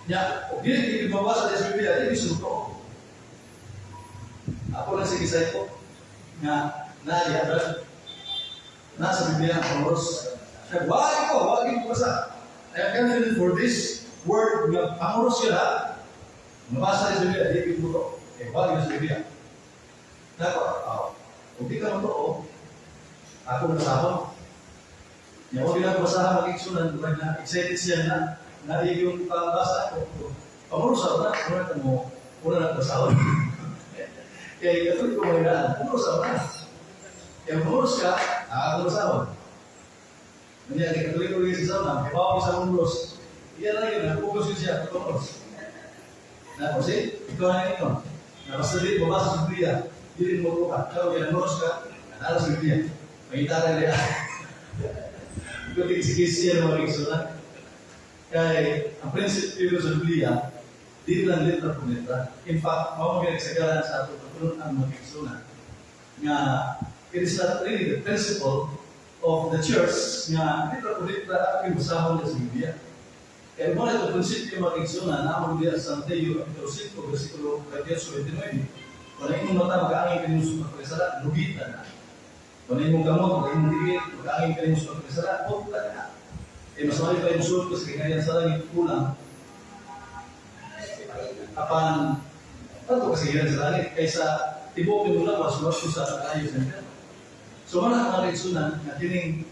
Ya, hindi mabasa sa Biblia, hindi suruto. Ako lang sige sa ito nga nasa Biblia ang pamuros. Wag ko basa. I am confident for this word nga pamuros sila. Mabasa sa Biblia, hindi ko wag sa Biblia. Dapat, hindi ka mo ako nasahon. Yung huwag na basahan mag-iksunan, na excited siya na yung pabasa ko. Pamuros ako na, una na basahon. Kaya Katoliko mo yung pamuros ako na. Kaya pamuros ka, ako basahon. Nandiyan, kaya Katoliko rin sa sauna, kaya bawang sa pamuros. Iyan na yun, napugas yun siya, pamuros. Na, kasi, ikaw na ito. Na basta rin, babasa sa Biblia, hindi rin mo ka. Kaya kaya pamuros ka, nala sa Biblia. Magitara rin. Ikaw tigisigis siya ng mga iksunan. Kaya, ang prinsipyo sa Biblia, di lang litra po litra. In fact, mawag nagsagalan sa ato pagtulong ang mga iksunan. Nga, it is not really the principle of the church nga litra po litra ang basahon sa Biblia. Kaya mo na ito prinsipyo mga iksunan na ang Biblia sa Mateo, kapitulo 5, versikulo 29. Kung na imong mata, mag-aangin ka ninyo sa pagkasala, lugitan na. Kung na imong gamot, mag-aangin digit, mag-aangin ka ninyo sa pagkasala, huwag na. Mas mali pa yung sulto sa kinayan sa langit kulang. Apan, ito kasigilan sa langit, kaysa tibok yung mula pa, sulat ko sa ayos na. So, mana ang mga kaigsunan, na tining,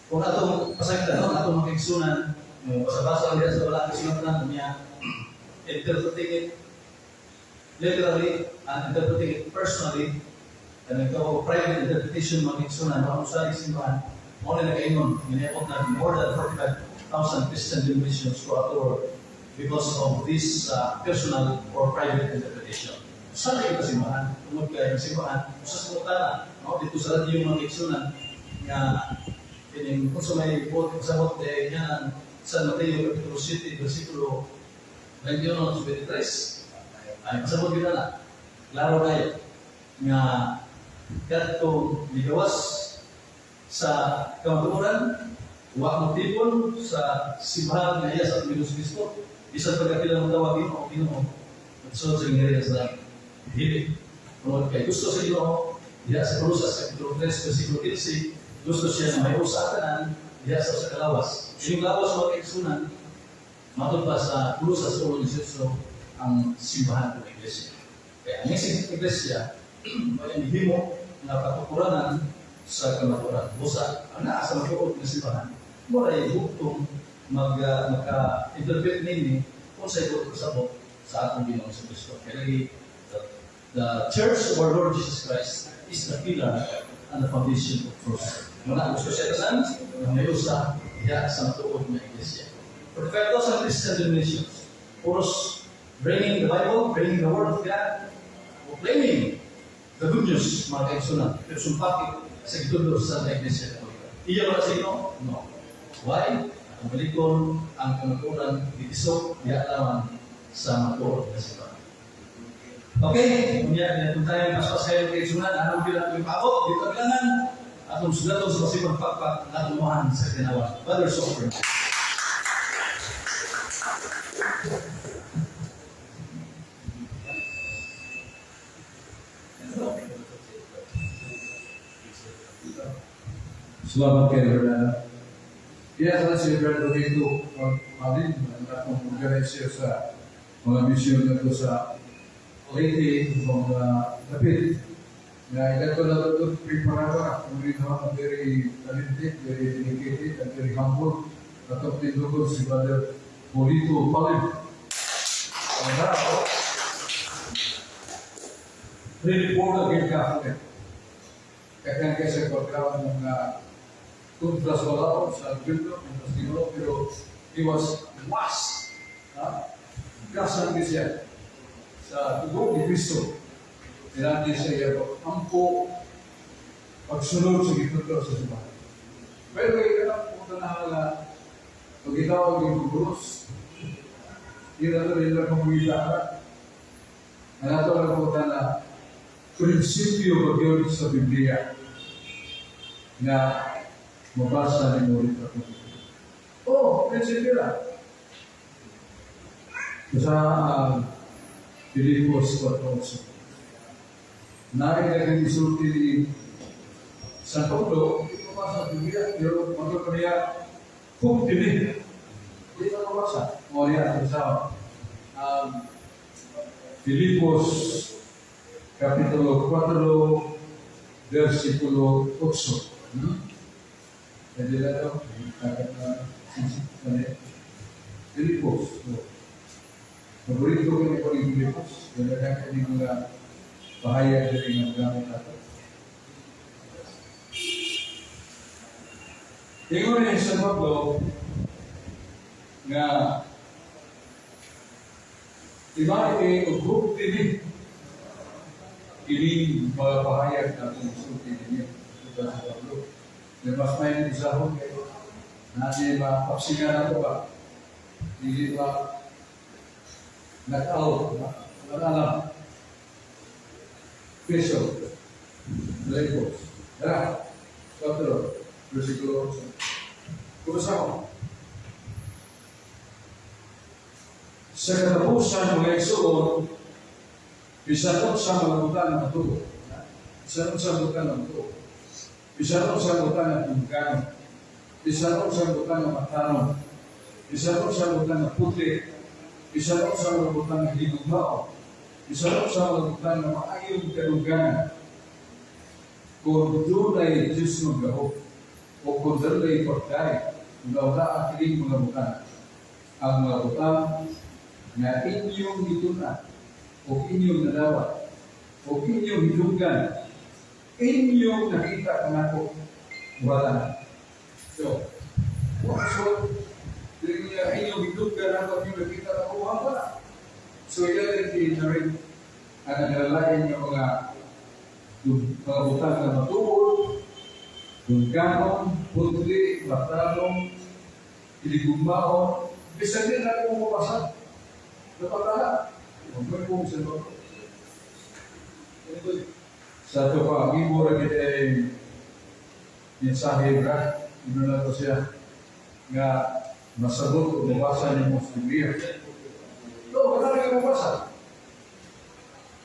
kung atong pasagdan, atong mga kaigsunan, basa-basa lang sa wala kasunatan niya, interpreting it literally and interpreting it personally, and ito private interpretation mga kaigsunan, mga usalig simbahan, only nag-ainon, ginepot na more than 45,000 Christian denominations throughout the world because of this personal or private interpretation. Saan kayo kasimbahan? Tungkol kayo ng simbahan, sa simutana, dito sa radyo mga kaigsunan, nga kung sa may sabot, yan San Mateo Capitulo 7, versikulo 21 to 23. Ay pasabot kita na. Klaro kayo nga kadtong ligawas sa kamatuoran, wa mo tipon sa simbahan nga iya sa Pilipinas Kristo, isang pagkatila ng tawagin o Ginoo. At so sa ngari sa dili. Kung kay gusto sa Ginoo, iya sa Kolosas Kapitulo 3, versikulo 15, gusto siya na may usatanan, iya sa kalawas. Yung lawas mo kaigsunan, matod pa sa Kolosas 1:18 ang simbahan ng Iglesia. Kaya ang isang Iglesia, may himo na katuturanan sa kamaturan. Busa, ang naa sa magkuot ng simbahan, mura ay buktong magka-interpret nini kung sa ikot kasabot sa atong Ginoong Kristo. Kaya lagi, the Church of our Lord Jesus Christ is the pillar and the foundation of truth. Muna, gusto siya kasan, na may usa, iya sa matuod ng Iglesia. Perfectos and Christian denominations, puros bringing the Bible, bringing the Word of God, proclaiming the good news, mga kaigsunan, pero sumpakit sa gitulo sa Iglesia Katolika. Iya ba sa inyo? No. Why? Ang balikon, ang kamaturan, itisok, iaalaman sa matuod na simbahan. Okay, kung tayo paspas kayo kaigsunan, anong bilang yung paabot, dito bilangan, atong sulatong sa masibang pakpak na tumuhan sa kinawan. Brothers of prayer. Selamat kayo, Bernardo. Kaya sana si Bernardo dito, alin, na mag-organize sa mga misyon na ito sa Leyte, mga lapit. Na ito na ito, preparada, kung rin naman very talented, very dedicated, and very humble. Atap din doon si Brother Polito Palim. Ang harap, really important again Catholic. Kaya kasi pagkawan ng Tuntras wala sa Biblia, Tuntras Ginoo, pero he was was. Kasan siya sa tugod ni Kristo. Tinanti siya yung ampo pagsunod sa gitulo sa simbahan. Pero ikanap po na nga pag-itawag yung gurus, hindi na ito nila pamilitaran. Ano ito na po na prinsipyo pag-iwag sa Biblia na mabasa ni Murit at Murit. Oh, prinsipyo lang. Sa Filipos 4:8. Narinig ang isulti ni San Pablo, hindi mabasa sa Biblia, pero magkakaroon niya kung tinig. Hindi na mabasa. O yan, sa Filipos Kapitulo 4, versikulo 8. Jadi lalu kata Filipos, paborito ko ni Filipos, dalaga ka ni mga bahaya dari mga gamit natin. Ingon ni San Pablo nga ibalik ang grup ini mga bahaya natin sulti niya sa San Pablo. Mas main di sahur kayak nanti ba kapsingan ako ba hindi ba nag-out alam peso Lagos ya 4 versículo 8 kumasa sa katapusan ng Exodus bisa rin sa malabutan ng matuto bisa rin sa malabutan ng matuto bisa rin sa malabutan ng tungkano bisa rin sa malabutan ng matanong bisa rin sa malabutan ng puti bisa rin sa malabutan ng hinugmao bisa rin sa malabutan ng maayong kaluganan kung doon ay Diyos magaho o kung doon ay pagkain kung wala ang kiling mga butan ang mga butan na inyong itunan o inyong nalawat o inyong hilugan inyong nakita kung ako wala na. So, inyong hilugan ako inyong nakita ako wala. So, ilan din na rin ang nalalayan yung mga butang na matuol, tungkanong, putri, batalong, iligumao, bisa din natin pumapasa. Napaglahat. Huwag mo yung sa loob. Sa ito pa, ang ibo rin kita ay mensahe ba? Ino na to siya nga masagot o nabasa niyo mo sa Biblia. Ito, wala na yung mabasa.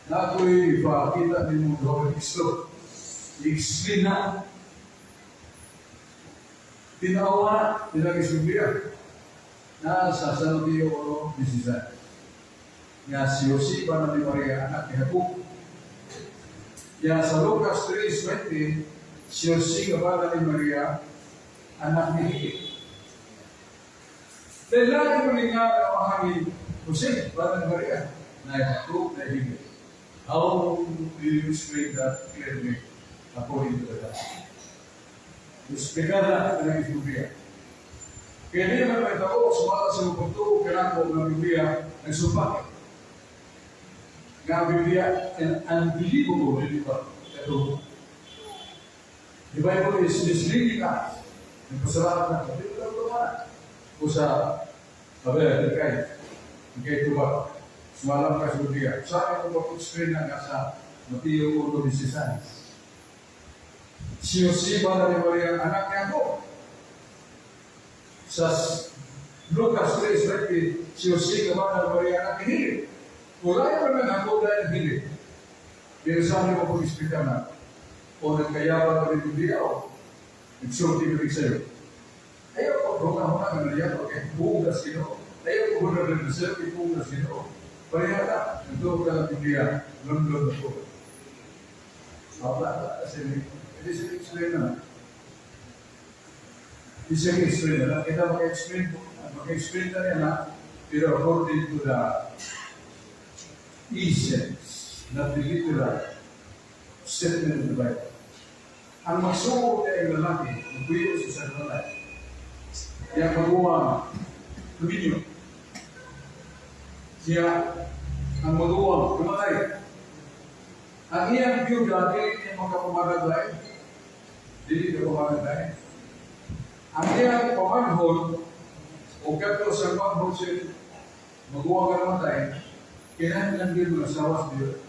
Na ako'y ipakita din mo gawin Kristo. I-explain na. Tinawa na, tinagis Biblia. Na sa San Mateo 16. Nga si Jose pa na ni Maria, anak ni Jacob. Yan sa Lucas 3:20, si Jose kapala ni Maria, anak ni Hili. Dahil lagi mo nga ang mga ni Jose, kapala ni Maria, na Jacob na Hili. How do you explain that clearly according to the gospel? Explicar na ang Biblia. Kaya hindi naman may tao, sumata sa pagtuo, kailangan ko ng Biblia, ang sumpakit. Nga Biblia, unbelievable, di ba? Ito, the Bible is misleading us. Nagpasalamat na, hindi ko lang tumahan. O sa, sabi, ikay ito ba? Sumalam ka sa Biblia. Saan ko mag-explain na nga sa Mateo 1:16? Si Jose ba na ni Maria, anak niya ko? Sa Lucas 3:20, si Jose ba na ni Maria, anak ni Hili? Wala yung naman ako dahil hindi. Pero saan mo kung ispita na? O nagkayaban ka rin Biblia o nagsulti ko rin sa'yo. Ayaw ko bro na huna nga naliyan o kaya buugas kino. Ayaw ko huna rin na sa'yo kaya buugas kino. Pareha na, nagtuog ka ng Biblia, lundon na ko. Wala, kasi hindi siya explain na. Hindi siya explain na. Kita maka-explain na niya na, pero according to the essence, not the literal statement of the Bible. Ang magsuko niya yung lalaki, magbuyo sa lalaki. Kaya magawa luminyo. Kaya ang magawa, kumatay. Ang iyang byuda, dili niya magkapamagagay. Dili niya pamagagay. Ang iyang pamaghon, o kato sa maghon siya, magawa ka namatay, kailangan din mga sawas niyo.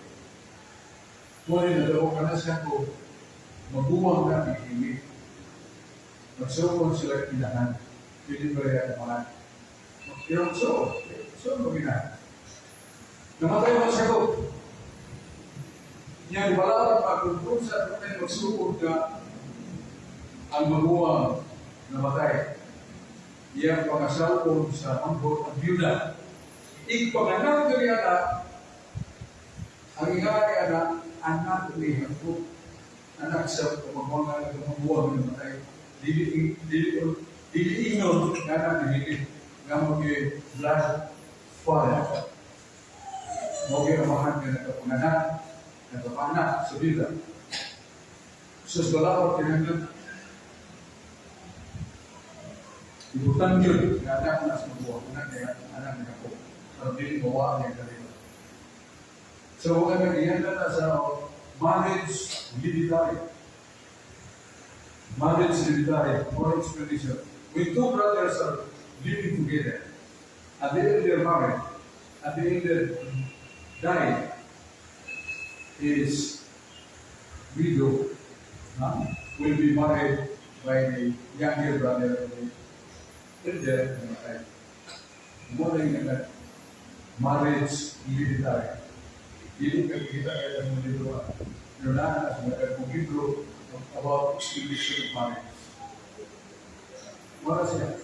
Ngunit nalaw ka na siya ko, maguwang na ikimik. Magsukon sila kinahan. Pili ba rin ang mga pero so maginahan. Namatay mo siya ko. Yan wala kung sa atin magsukon ka ang maguwang namatay. Yan pangasawon sa ambot ang byuda. Ipaganaw dari anak, ang ingay anak ni Jacob, anak sa pamamaga ng mabuwag ng matay. Dili ingon na anak ni Hili, nga mag-blood father. Mag-amahan ka na kapanganak, nakapanak sa vida. So, sa balawag kinanglan, ibutan yun, na anak na sa mabuwag, anak ni Jacob. Pero hindi bawa niya kanila. So, huwag kami ganyan na sa marriage military. Marriage military, more explanation. When two brothers are living together, at the end they're married, at the end they're dying, his widow will be married by the younger brother of the elder. More than that. Marriage military. Hindi kita kaya ng libro. Pero na sa libro about explanation of marriage. Wala siya.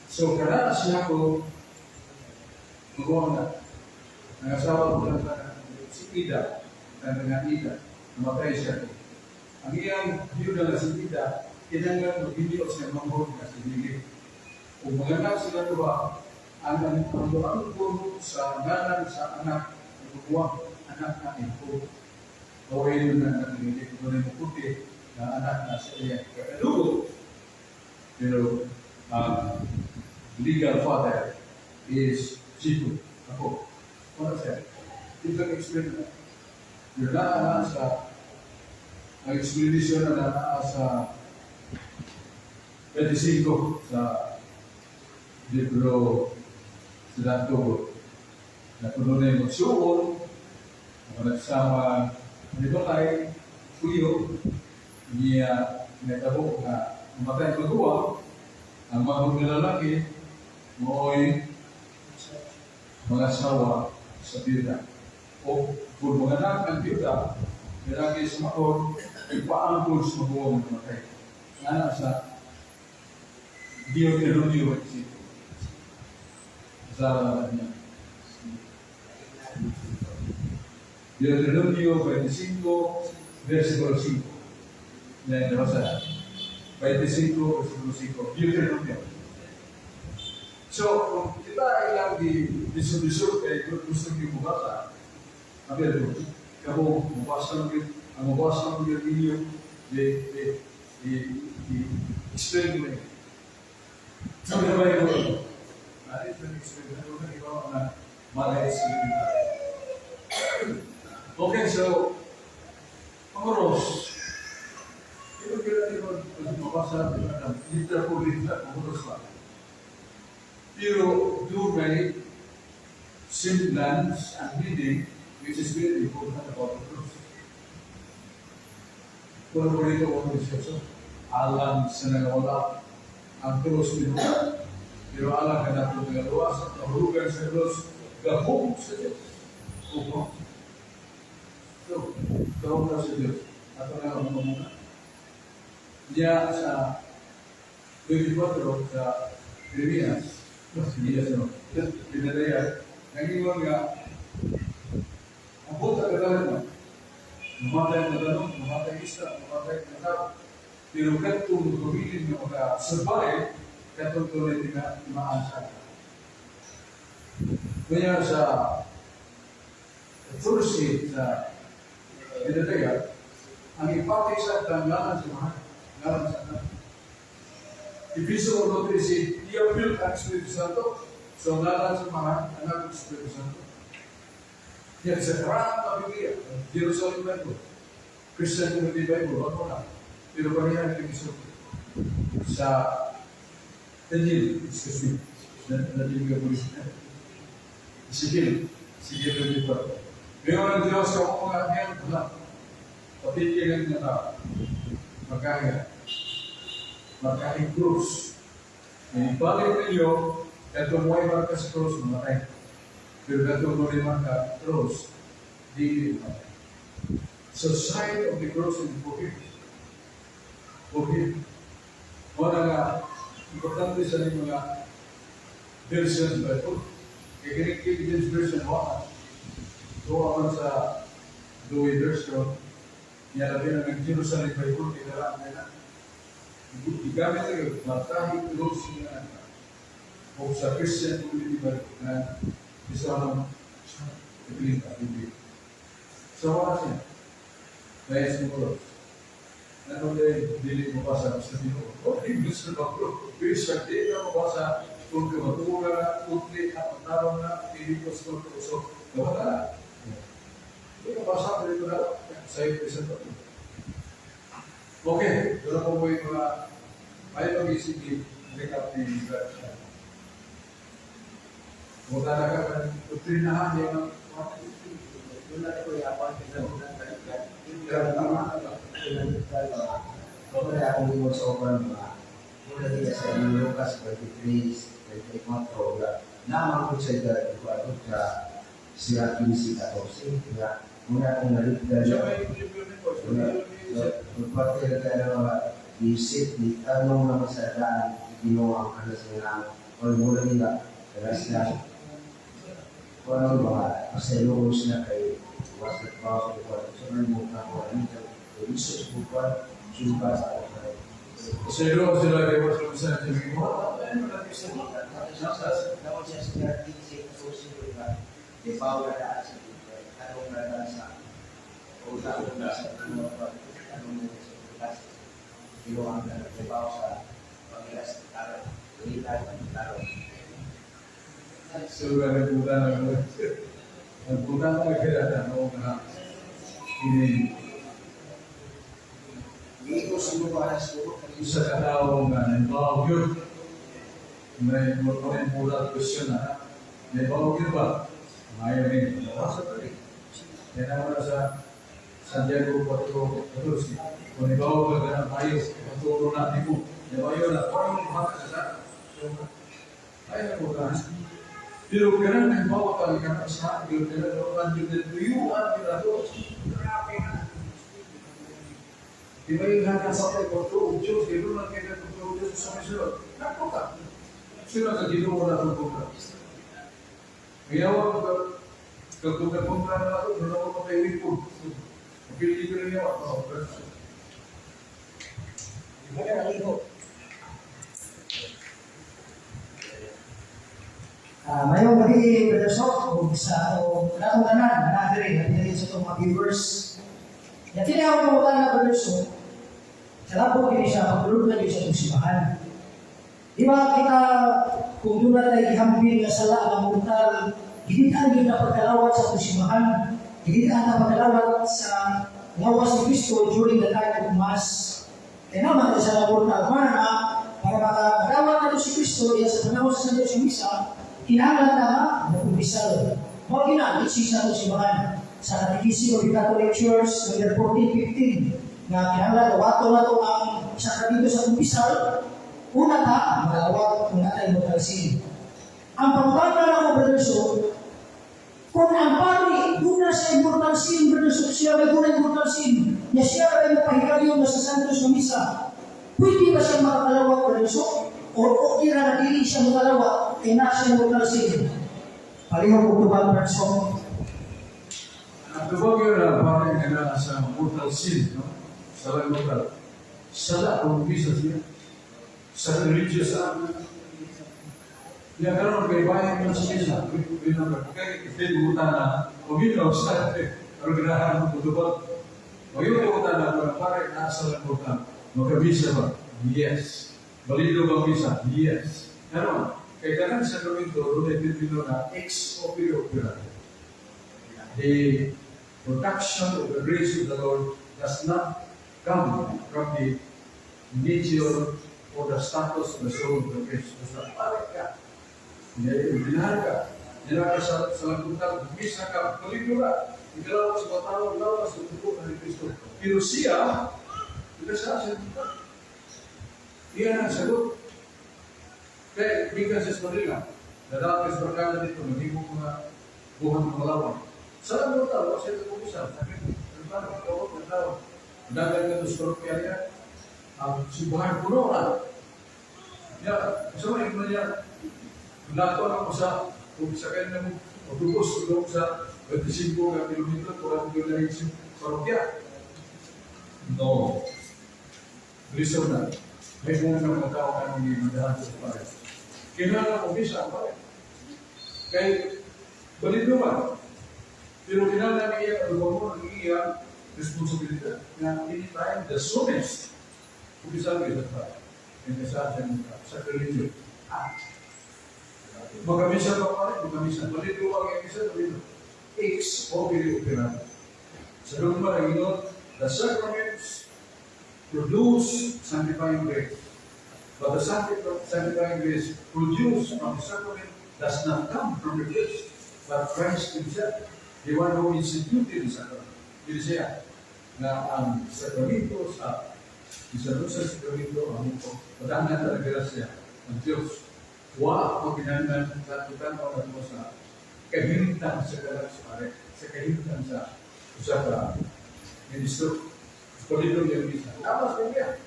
So, kada siya ko magawa na. Nangasawa ko lang si Ida, na Ida, namatay siya ko. Ang iyang byuda na si Ida, kinanglan mag-video siya mamahod na si Lili. Kung maganak sila diba, ang doon po sa ngalan sa anak, buwang anak na ito. Gawin yun na nagigit ko rin puti na anak na sa iya. Kalugo. Pero, legal father is Chico. Ako. Wala siya. Ito ang explain na. Yung na sa ang explanation na sa 25 sa libro sa dato na puno na yung magsuon, mga nagsama di ba kay Puyo, niya natabo na umatay magawa, ang mga lalaki mooy mga asawa sa biyuda. O kung mga anak ng biyuda, lalaki sumakot, ipaangkol sa mabuwang matay. Nga sa Deuteronomio 25. Sa niya. Deuteronomio 25, versikulo 5. Yan, nabasa. 25, versikulo 5. Deuteronomio. So, kung kita ay lang di-disur kay gusto niyo bumasa, sabi ito, kamu mabasa lang yun, ang mabasa lang yun ninyo, i-explain mo yun. Sabi na ba yun? Natin ito i-explain na yun, iba na mag-explain na. Okay, so, Amoros. Ito kira mabasa, literal po literal, Amoros lang. Pero do may semblance and meaning which is very important about the cross. Kung po ito ang diskusyon, alam sa nangawala ang cross nito, pero alam ka na ito nagaluwas at nahulugan sa cross, gabong sa Diyos. Upo. So, gabong na sa Diyos. At ang mga muna. Diya sa 24 sa Jeremias, hindi na pinadaya. Nag-iwan nga, ang buta kagalan mo, mamatay na tanong, mamatay isa, mamatay na tao. Pero katong gawin ng mga survive, katong tuloy na maasa. Kaya sa first aid sa pinadaya, ang ipatay sa tanggalan sa mga ngalan sa mga Ibiso ko ito si i-build ang Espiritu Santo. So, ngalan sa mga anak ng Espiritu Santo. Yan sa karang Biblia, Jerusalem Bible, Christian Community Bible, ano na. Pero panihan ng Ibiso sa Daniel, excuse me, Daniel Gabulis na. Sigil ng Bible. Ngayon ang Diyos sa mga agen, wala. Patigilin na tao. Magkaing krus. Ibalik ninyo, ito mo ay marka sa krus, mamatay. Pero ito mo ay marka krus, di mamatay. So, sign of the cross is forgive. Forgive. Wala nga, importante sa mga versions ba ito? Kaya King James Version 1, doon man sa Louis version, niyalabi na ng Jerusalem Bible, kinalaan nila. Igamit nila, matahig cross niya o sa Christian community ba na isa ng Ibilita, Biblia. So, wala siya. Dahil sa cross. Ano dahil dili mo basa sa Ginoo? O, English na ba bro? Pero sa di na mabasa kung kumatuwa na, utli at mataraw na, ilikos ko ito. So, wala na. Hindi ka basa ko dito na, sa iyo isa ito. Okay, doon po po yung mga may pag-isipin, recap ni Brad. Kung talaga ka ng doktrinahan yung Doon na ito yapang pinag-unan balikan. tama. Kung na akong limon sa opan mga mula nila sa Lucas 23, 24, naman ko sa ito sa sila 15-14. Muna akong naligdan Pagpati na tayo ng mga isip, tanong naman sa daan, ginawa ang kanas nila, o mula nila, kanas na, kung ano mga pasalungos na kay wasat pa ako ko, so ano mo ako, ano ito, isos po pa, sumpa sa ako. Pasalungos sila kay wasat sa sabi mo, Dapat siya sa 15, susunod ba, di pa wala na sa tanong na sa utang na sa tanong na sa ginawa ang nagtrabaho sa pag-ilas ng taro, ulitan ng taro. so nagpunta na kaya ano na ini Hindi ko sino para sa isa ka tao nga involved yun may moral question na, may bawagin ba? Ayaw rin. Nasa balik. Kaya naman sa Santiago 4:14. Kung ibawag ka ng ayos, paturo natin mo. Ayaw na, parang mahal sa ayaw mo ka. Pero ganun ang bawa ka, ikaw sa akin, ganun ang tuyuan nila doon. Grabe na. Di ba yung hanggang sa akin, kung ito, Diyos, gano'n lang kayo nagtuturo Diyos sa misunod. Naku ka. Sino ka dito mo na itong kaya ako kagpunta na ako, doon ako mapaiwin po. Mapili ko rin yawa. Di ba kaya naligo? Mayong gabi, Brother Sok, kung sa natong tanan, natin rin sa itong mga viewers. Yan tinawag mo na Brother Sok, salamat din siya, pagdulog na din sa itong simbahan. Di ba kita, kung doon na tayo ihambing na sala ang mortal, hindi tayo na pagkalawat sa itong simbahan, hindi tayo na pagkalawat sa lawas ni Cristo during the time of Mass. Kaya naman, sa mortal, para makakalawan na si Cristo, yan sa panahon sa Santo Misa, kinahanglan na mag-umbisal. Huwag ginamit sa simbahan. Sa Katekismo of the Catholic Church, number 14-15, na kinahanglan, wato na ito ang sakramento sa umbisal, una ka, malawag kung natin mo kalsin. Ang pagbaga na ako, Brother So, kung ang pari, doon na sa immortal sin, Brother So, siya may doon na immortal sin, na siya ay mapahigayon na sa Santos na Misa, pwede ba siya makakalawag, Brother So? O okay na natili siya makalawa, kaya na siya immortal sin. Palihog ko tubag, Brother So. Ang tubag yun na parang na sa mortal sin, no? Sa mortal. Sala, kung bisa siya. Sa religious ya karon kay bayan ng sisa bilang kay ibutan na o bino sa pero ganahan mo tutubag o yung ibutan na pare nasa lang butan magabisa ba yes balido ba bisa yes karon kay kanan sa komento do ay bibino na ex officio the protection of the grace of the Lord does not come from the nature or the status of the soul of the Christ. Basta pare ka. Binahan ka. Dila ka sa lagutan. Bisa ka. Kalidura. Ikalaw sa batawang lawas sa tubo ng Kristo. Pero siya, ito siya sa lagutan. Iyan ang sagot. Kaya, bigas sa Manila, dadapis berkala dito, nagiging mga buhan ng malawang. Sa lagutan, wala siya nag-uusap. Sabi, paano ang tawag ng tawag? Dagal ka ito sa Korpiarya, ang simbahan puno na. Ya, kasama yung niya, lato ako sa, kung sa kanya mo, matubos ko sa 25 na kilometro, kurang ko na yung parokya. No. Listen na. May mga mga tao na hindi madahan sa pare. Kailangan ko bisa ang pare. Kaya, balit naman. Pero kailangan namin iyan, ano ba mo, nag-iiyan, responsibilidad. Na anytime, the soonest, kumisal kita pare. Yang sa religion. Magamisa pa pare, magamisa. Balito ang isa, balito. X o opera. Sa lumang Panginoon, the sacraments produce sanctifying grace. But the sanctifying grace produced from the sacrament does not come from the grace, but Christ Himself, the one who instituted the sacrament. Jadi siya, na ang sakramento sa isa doon sa sakramento ang padanan na grasya ng Diyos. Wa ang ginangan katutan o nato sa kahilintan sa kalas pare, sa kahilintan sa usapa ministro. Kulito niya bisa. Tapos niya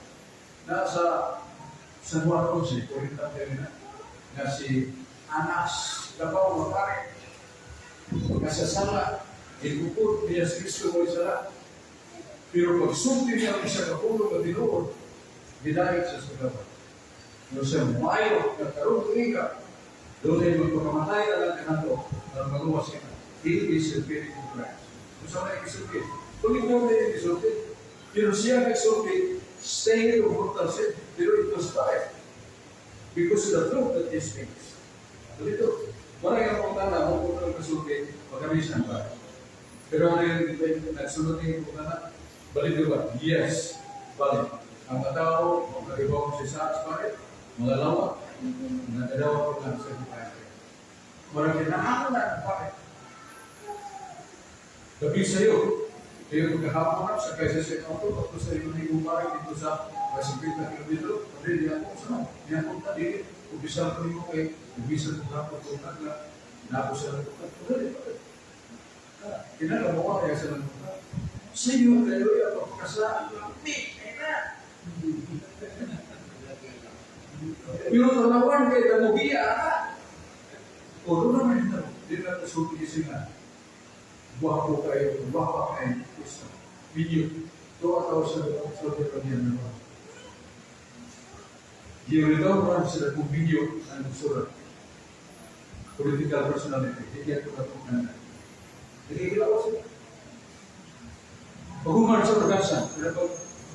na sa San Juan 11, kulita niya na si Anas, dapaw mapare, kasasala, ikupot niya si Kristo mo isala. Pero pag sulti niya ang isa kapulong na tinuod, bidayat sa sugapa. Yung siya mayo, nagkaroon ka, doon ay magpakamatay na lang kanato na maluwas ka. He is the Spirit of Christ. Kung saan ay isulti? Kung ikaw na yung isulti, pero siya nagsulti, stay in the mortal sin, pero it was fire. Because of the truth that he speaks. So dito, marang yung mga tana, kung kung nagsulti, pagkamisan ba? Pero ano yung nagsulot yung mga balik ba? Yes, balik. Ang tao, mga ibaw si Saas pare, mga lawa, Nagdalawa ko lang sa kita. Marami na ako na bakit? Gabi sa'yo. Kayo magkahapon sa kaysa sa auto, tapos sa iyo na bahay dito sa 50 na kilometro, pwede niya ako sa niya ako na dito. Umpisa ko yung kay, umpisa ko na po kung na po sa lakutan. Kinalabawa kaya sa lakutan. Sa iyo kayo yung pagkakasaan lang. Yung tanawan kayo, damugiya ka. O doon naman ito, hindi na ito suki nga. Buha po kayo, buha pa kayo. Video. Ito ataw sa kanyan naman. Yung ito, parang sila kong video ang surat. Political personality. Hindi ako katungkanan. Hindi kilawa sila. Pag-uman sa pagkasan, kaya pag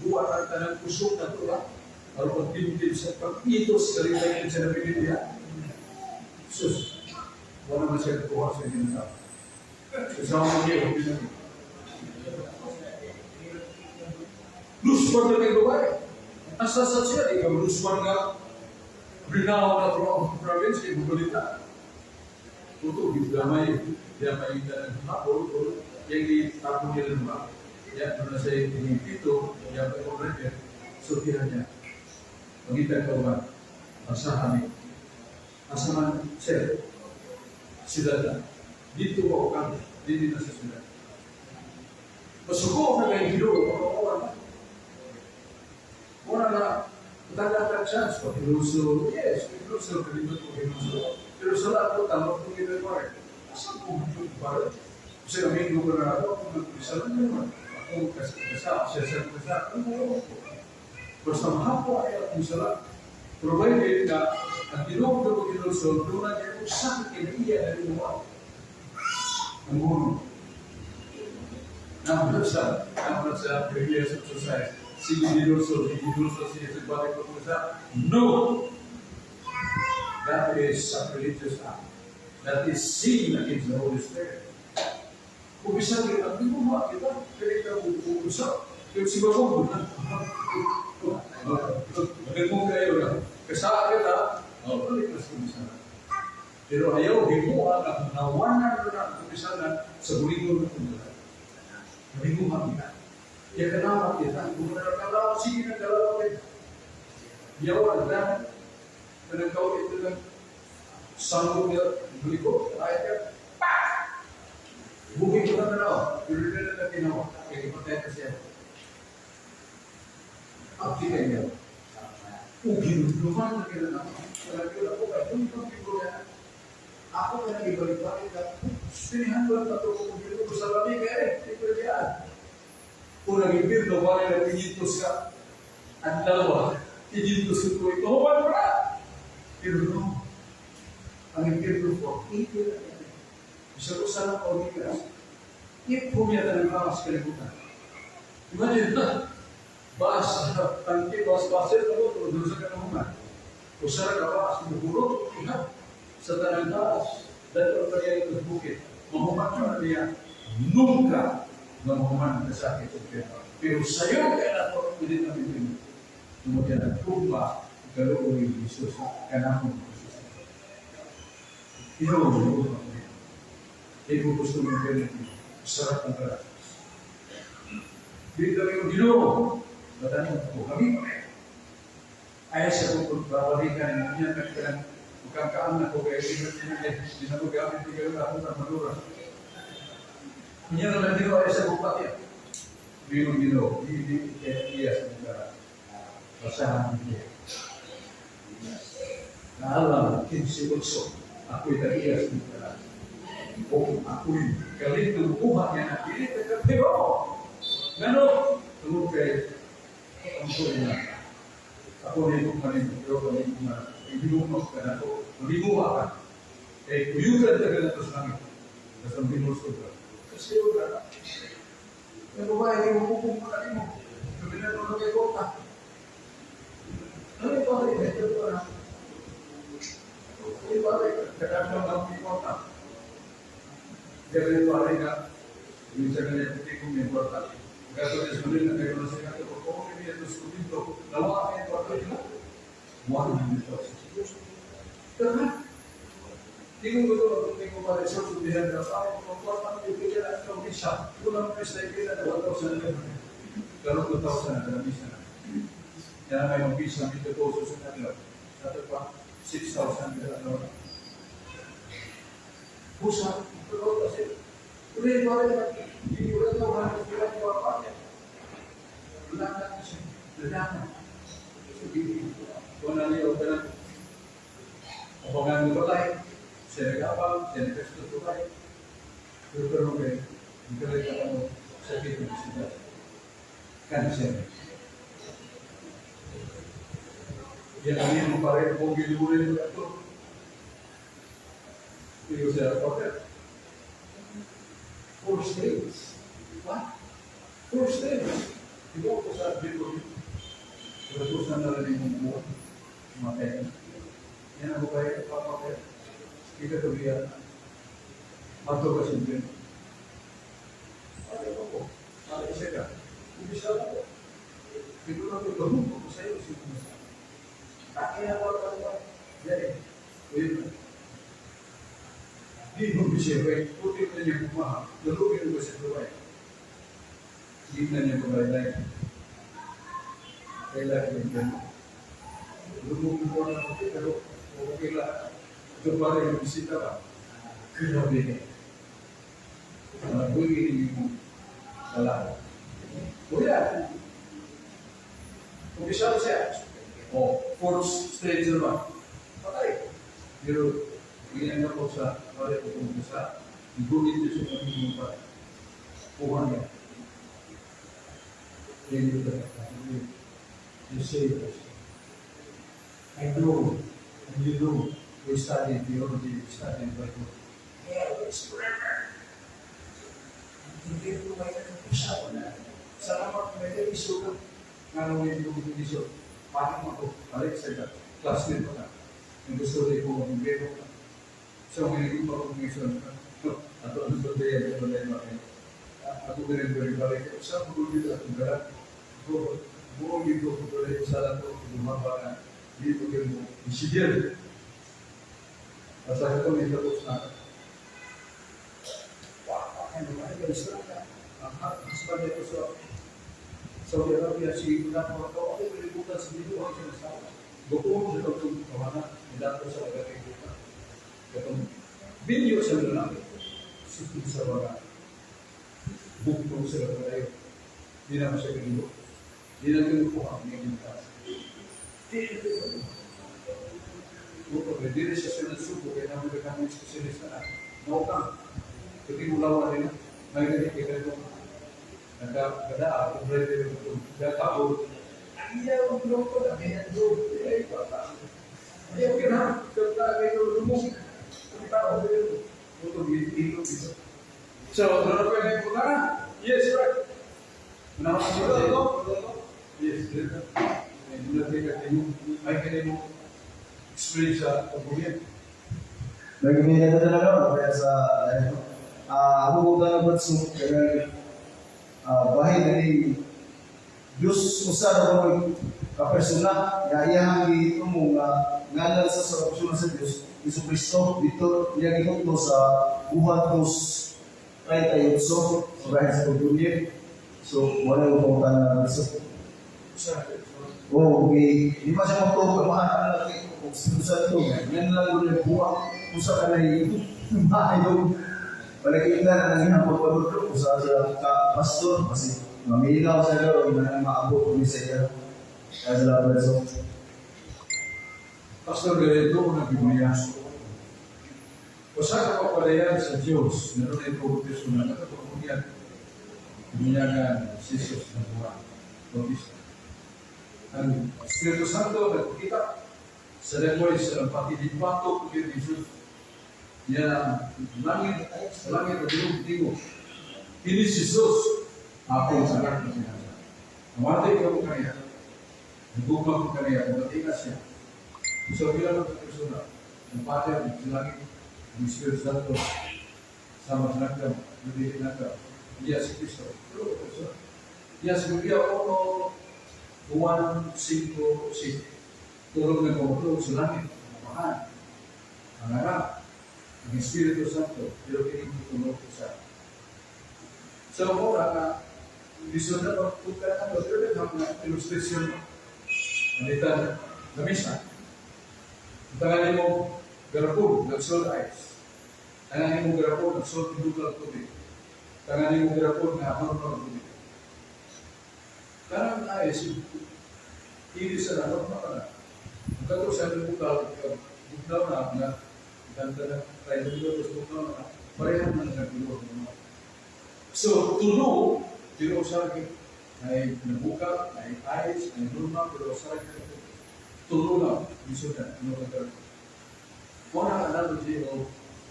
buwan ang tanang pusok na ito, kalau pag-tibitib sa pag-itos, kalitayin sa nabilidya, sus, wala na siya kuha sa inyo na. Kasama mo niya, huwag niya. Luswan na kayo babae. Asasat siya, ikaw luswan nga, rinaw na province, kayo bubalita. Tuto, damay ka ng hapon, yang ditapon niya ng mga. Ya, pernah saya ingin itu, yang berkorban, setiapnya. Kita coba asahan, asahan sel, sudah itu orang di nasi sudah. Masuk orang yang hidup orang lah, kita dapat chance for ilusul, yes, ilusul kelima tu ilusul. Ilusul aku tambah tu kita korek. Asal pun baru, saya minggu berapa pun bisa memang. Aku kasih saya bersama apa ayat misalnya perbaikan dan tidak begitu sempurna itu sakit dia dari luar membunuh. Namun saya previous exercise sini dulu sini sebagai pemirsa no, that is sacrilegious act, that is sin against the Holy Spirit. Kung bisa kita buat kita usap yung si Babong magandang kayo na kasama kita balik na sa kumisanan pero ayaw himuha na nawanan na ang kumisanan sa bulingon na kumisanan nabimuha kita kaya kanama kita kung nakakalawa sige nagkalawa kita yawan na nagkawin ito ng sanggup niya buliko ayat ka bukit ko na pero na tinawa kaya ipatay siya Abdi kaya ugin lumayan na kailan ako talaga ako kaya kung ako na ibalik-balik ka sinihan ko lang ito kung ugin ko sa labi kaya hindi ko yan kung nag-ibig na wala na tinitos ka at dalawa tinitos ko ito huwag mo na pero no ang ibig ko ito na yan isa ko sana ko umigas ipumiyata ng kamas kalibutan imagine na bahas tangki bahas pasir kalau terus ke rumah usaha bahas buruk ingat setelah bahas dan percaya itu bukit Muhammad dia nunca Muhammad sakit itu pero saya kena jadi nabi ini kemudian berubah kalau orang Yesus karena aku itu pasti menjadi syarat negara di dalam hidup Bertanya untuk kami, ayah saya pun berbalikan yang menyatakan bukan keanak kau kayak ini di sana kami tiga tahun tak menurut. Menyatakan itu ayah saya bupati ya, bingung gitu, di dia sementara pasangan dia. Alam kinsi usul, aku itu dia sementara. Oh, aku ini kali itu Tuhan yang akhirnya tetap hero, ngano, tunggu kayak ako na yung ibinumok ka na ito, mabimuha ka. Eh, kuyugan ka na ito sa langit. Kasi ang binusod ka. Kasi yun ka. Yung babae, hindi mo pupong ka mo. Kabilan mo na may kota. Ano yung pari? Ito ko na. Yung pari, kadang-kadang lang may kota. Kaya yung pari ka, yung sa ganyan, hindi ko may kota. Kaya ito na kayo na sa kanto. Kung hindi ito sa kutinto, nawa kayo ito. One minute of Karena tinggal betul tinggal pada suatu pilihan dan membuat pikiran atau bisa pulang pesta kita ada tahu sana kalau kita tahu sana ada bisa yang memang bisa kita tahu sesuatu atau apa 6,000 $. Pusat kalau kasih udah pada di udah tahu harus bilang apa belakang sih belakang kau nanti orang omongan itu lain saya kapal saya kasih itu lain terus oke kita lihat kalau sakit itu sudah kan saya dia kami memperoleh mobil boleh itu itu saya pakai 4 stages what 4 stages itu aku saat itu terus anda lagi membuat materi yang aku bayar apa kita terlihat atau kesimpulan ada apa ada saya bisa apa itu nanti berhubung saya usia akhirnya apa jadi di bisa baik putih yang mahal lalu itu bisa terbaik di yang terbaik Kailah yang belum orang itu kalau kira kembali yang disita lah kerja kalau begini salah boleh bisa saya first stage lah pakai jadi ini yang aku usah oleh hukum besar ibu itu sudah dimulai pohonnya yang itu you say this. I know, and you know, we studied theology, we studied Bible. Yeah, it's forever. Hindi ko may nag-usapan na. Salamat may nag-isugan. Nga nung may nag-isugan. Paano ako? Balik sa classmate ko na. Yung gusto rin ko mag-ibero na. So, may naging pag-isugan ka. Ato ang berdaya, ito na yung mga. Ako rin balik. Saan ko dito at garat? Buong itu boleh salah tu rumah bana di tu ilmu insiden asal itu kita terus nak wah kan mana yang sebenarnya sebagai sesuatu saudara dia sih tidak mau tahu apa yang dibuka sendiri orang yang salah bukan kita tu kemana tidak terus ada kita ketemu video sebenarnya situ sebenarnya buku sebenarnya dia masih hidup dia nanti lupa yang kita. Untuk berdiri sesuatu suku yang kami kami spesialis sana. Mau kan? Ketika mulawan ini, mereka kita itu ada aku berdiri untuk dia tahu. Iya belum pernah lihat dulu. Dia kira kita itu rumah kita berdiri untuk hidup bisa. So, berapa yang putar? Yes, right. Nama itu. Yes, I can experience kemudian. Bagaimana talaga biasa ako udah bersuk dengan bahay dari Diyos usar ako kapersona ya iyang gitumo nga ngalan sa sorupsyon sa Diyos Isu Kristo dito niya gituto sa buhat dos 38 sa bahay sa pagdunya. So wala yung pautan na sa okay, di ba siya magtuto mahal natin kung sa ito yan lang yung buwak kung sa kanay mahayong palagay na nang hinapagpagod kung sa pastor kasi mamilaw sa laro na maabot kung isa yan kaya sa laban so Pastor ganito nag-ibigay usa ka papalayan sa Diyos meron ay profesional na kapag binyagan si Jesus na buwan Bautista. Ang Espiritu Santo nagkita sa lemoy sa pagdidipato kay Jesus. Yan langit na tingo. Ini si Jesus ako sa anak na sinasa. Namatay ka mo kanya. Nagugma ko kanya. Namatay ka siya. So bilang ang persona, ang Padre, ang langit, ang Espiritu Santo, sama sa nakam, nabili nakam. Dia si Kristo. Dia sebagai Allah 1, 5, 6. Turun ke bawah sa langit. Mahal. ang Anak, ang Espiritu Santo, pero kinitulog ko sa. So, mura na, lisod na pagpunta na ito, pero na illustration mo. Nalitan na misa. Tanganin mo, garapon, nag-sold ice. Tanganin mo, garapon, nag-sold dugal tubig. Tanganin mo, garapon, na normal tubig. Karang ice, hindi sa normal ka na. Ang kato sa ating bukal, bukal na, ganda na, tayo nito, bukal na, parehan na nagulog. So, tulo, pero sa akin, ay nabuka, ay ice, ay normal, pero sa akin, tulo lang, iso na, One analogy of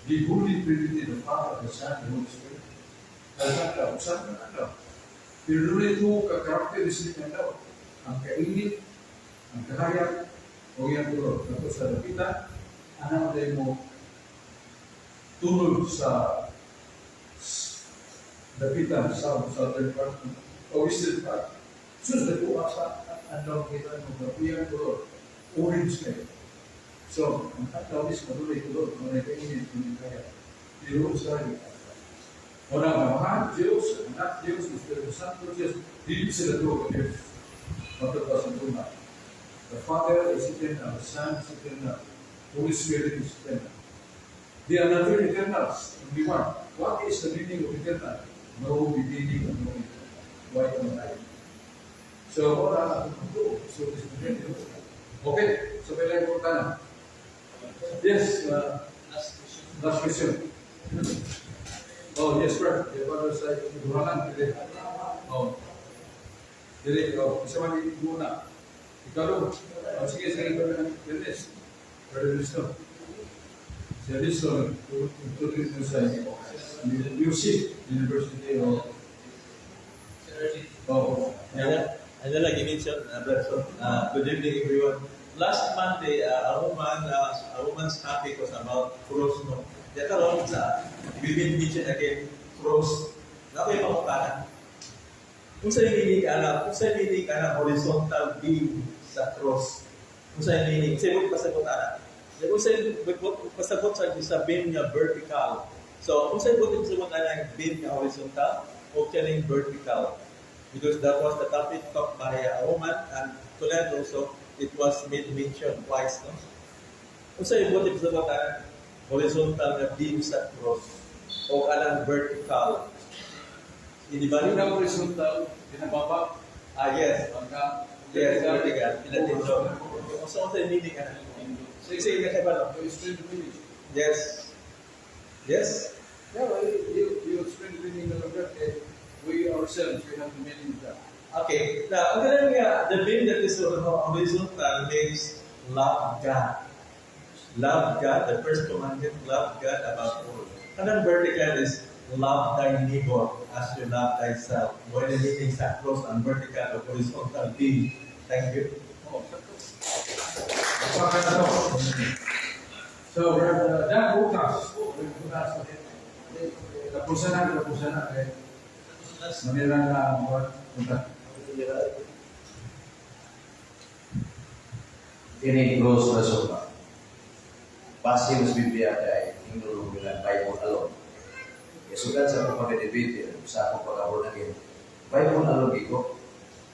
the Holy Trinity, the Father, the Son, the Holy Spirit. Usahan na daw. Pero ito ka-characteristic na daw. Ang kainit, ang kahayag, o yan tulo. Ito sa dapitan, ano tayo mo tunod sa dapitan sa southern part o eastern part. Sus, ito sa ano kita ng dapitan tulo. Orange kayo. So, ang tatawis tuloy-tuloy, kung nagkainit, kung kaya. Pero sa rin. Orang mahal Diyos, anak Diyos, Espiritu Santo Diyos, hindi sila doon ka Diyos. Matapos ang tunay. The Father is eternal, the Son is eternal, Holy Spirit is eternal. They are not very eternals, only one. What is the meaning of eternal? No beginning and no end. Why not I? So, orang akan berdoa, so this is okay, so pwede ko tanong. Yes, last question. Oh, yes, sir. Pada saya kedurangan, jadi, bisa mandi guna. Kalau, sige, saya ingin berdes, jadi so untuk itu saya UC University of Ada lagi mention, good evening everyone. Last Monday, a woman's topic was about cross, no? Dia kalau we will mention again cross. Ngapain pangutanan? Kung sa meaning ka na horizontal beam sa cross. Kung sa meaning, kasi huwag pasagot ana. Kung sa pasagot sa beam niya vertical. So, kung sa huwag pasagot ana yung beam niya horizontal, huwag siya yung vertical. Because that was the topic talked by a woman, and to that also, it was made mention twice. No? Kung sa huwag pasagot ana, horizontal na beam sa cross o alang vertical. Hindi ba Yung horizontal, pinababa. Yes. Pagka Yes, vertical. Pinatito. So, sa meaning ka na. Sige, kasi ba no? You explain the meaning. Yes. Yes? Yeah, well, you explain the meaning of that. We ourselves, we have the meaning of that. Okay. Now, ang ganun nga, the beam that is horizontal means love God. Love God, the first commandment, love God above all. And then vertical is love thy neighbor as you love thyself. When the meaning sa cross and vertical or horizontal beam. Thank you. So, dan bukas. Tapusan na. Manila na punta. Ini cross na sopa. Pasti mas Biblia ay tinulong bilang Bible alone. Sugat sa pagpapagdebate, sa akong pag-abot na gino. Bible alone iko.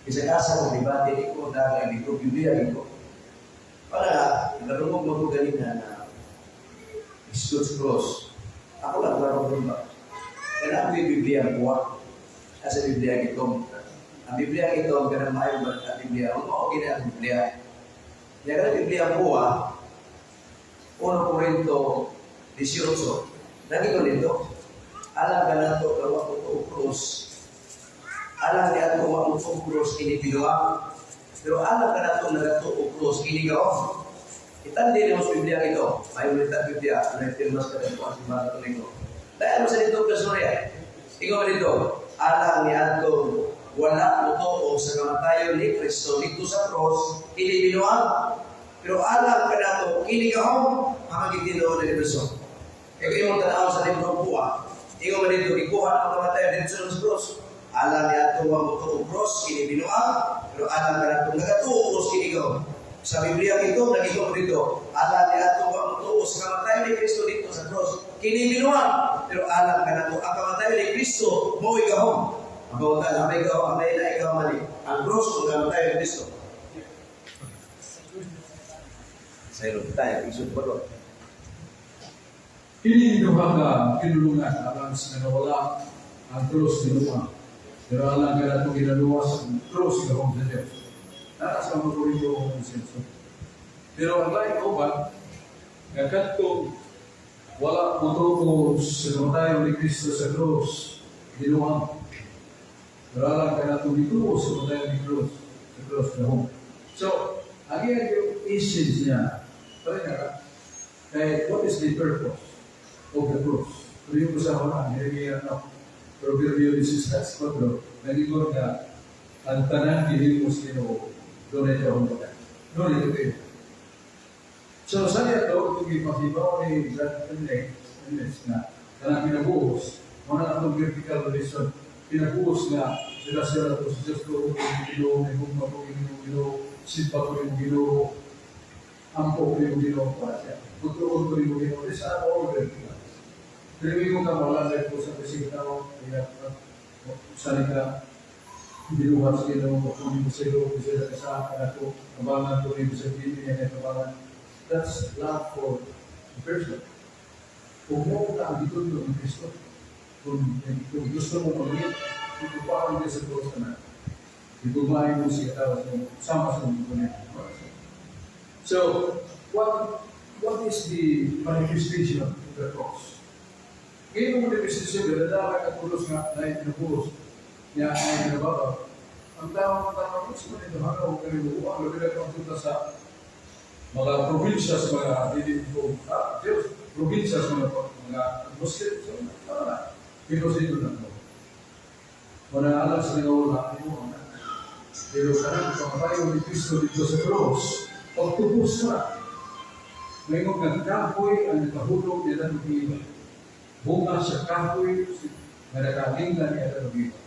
Isa kasa kong debate iko, dahil iko, Biblia iko. Para, narumog mo galing na Isus cross. Ako lang larong ba? Kaya ang Biblia buwak. Sa Biblia ito. Ang Biblia ito, ang ganang mayo ba ang Biblia? Ang okay na ang Biblia. Kaya ang Biblia buwak, 1 Corinto 18. Lagi ko nito. Alam ka na ito, kawa ko ito krus. Alam niya ito, kawa ko ito krus, inibiluang. Pero alam ka na ito, nagato o krus, inigaon. Itandi niyo sa Biblia ito. May ulitan Biblia, may filmas ka rin po ang simbahan ito nito. Dahil mo sa dito, Kasurya. Ikaw ba dito? Alam niya ito, wala mo ito o sa kamatayon ni Kristo, dito sa krus, inibiluang. Pero alam ka na ito, inigaon, ang magiging ni Kristo. Kaya kayo mong tanaw sa libro buwa. Ikaw man dito, ikuha ang kamatayan dito sa cross. Alam niya ito ang buto o cross, kinibinuang. Pero alam ka na ito, nagatuo o cross, kinigaw. Sa Biblia ito, nagito dito, alam niya ito ang tuos, kamatayon ni Kristo dito sa cross. Kini binuang, pero alam ka na ito, ang kamatayon ni Kristo, mo ikahong. Ang kawalan, amay ikaw, amay na ikaw mali. Ang cross, ang kamatayon ni Kristo. Sa ilong tayo, isod pa doon. Kini duha ka kinulungan alang sa nawala ang krus ni Luma. Pero alang ka na itong ginaluwas ang krus ni Gahong sa Diyos. Naras ka magurito ang senso. Pero ang lain ko ba, agad kong wala mo to sa kamatayon ni Kristo sa krus, ginuwang. Pero alang ka na itong gituo sa kamatayon ni Krus, sa krus Gahong. So, again, yung essence niya, pare nga, what is the purpose of the cross? Pero yung kasama na, nilagyan ng Proverbio 16:4, nagigor nga, ang tanan gihimos Ginoo, doon ito ang mga. Doon ito kayo. So, sa niya ito, itong ipahibaw ni Brad Penlex na kanang pinabuhos, mga itong vertical relation, pinabuhos nga, sila ito sa Diyos ko, Ginoo, may bumba ko, Ginoo, sipa ko yung Ginoo, ampo ko yung Ginoo para siya. Tutuon ko yung Ginoo, sa all vertical. Pero yung kamalan ko sa Pasitaw, kaya salita, binuhat sa Ginoo, kung sa iyo, bisa na kasama ako, kabangan ko rin sa Pilipinas niya na kabangan. That's love for the person. Kung mo ka ang ditulo ng Kristo, kung gusto mo mag-iit, itupakan niya sa Diyos na itumahin mo siya tawas mo, sama sa mga niya. So, what is the manifestation of the cross? Ngayon mo manifestation, dadala ka tulos nga na itinupulos niya ay nababaw. Ang tawang ko sa mga hanga o kanibuan, labi na kang sa mga probinsya sa mga dito Diyos, probinsya sa mga Muslim, so para pinosito na ito. Wala alam sa nangawala mo, pero karang pamatayo ni Kristo dito sa cross, pagtubos na. Ngayon nagkahoy ang nakahulog niya ng iba. Bunga sa kahoy, na nakaginggan niya ng iba.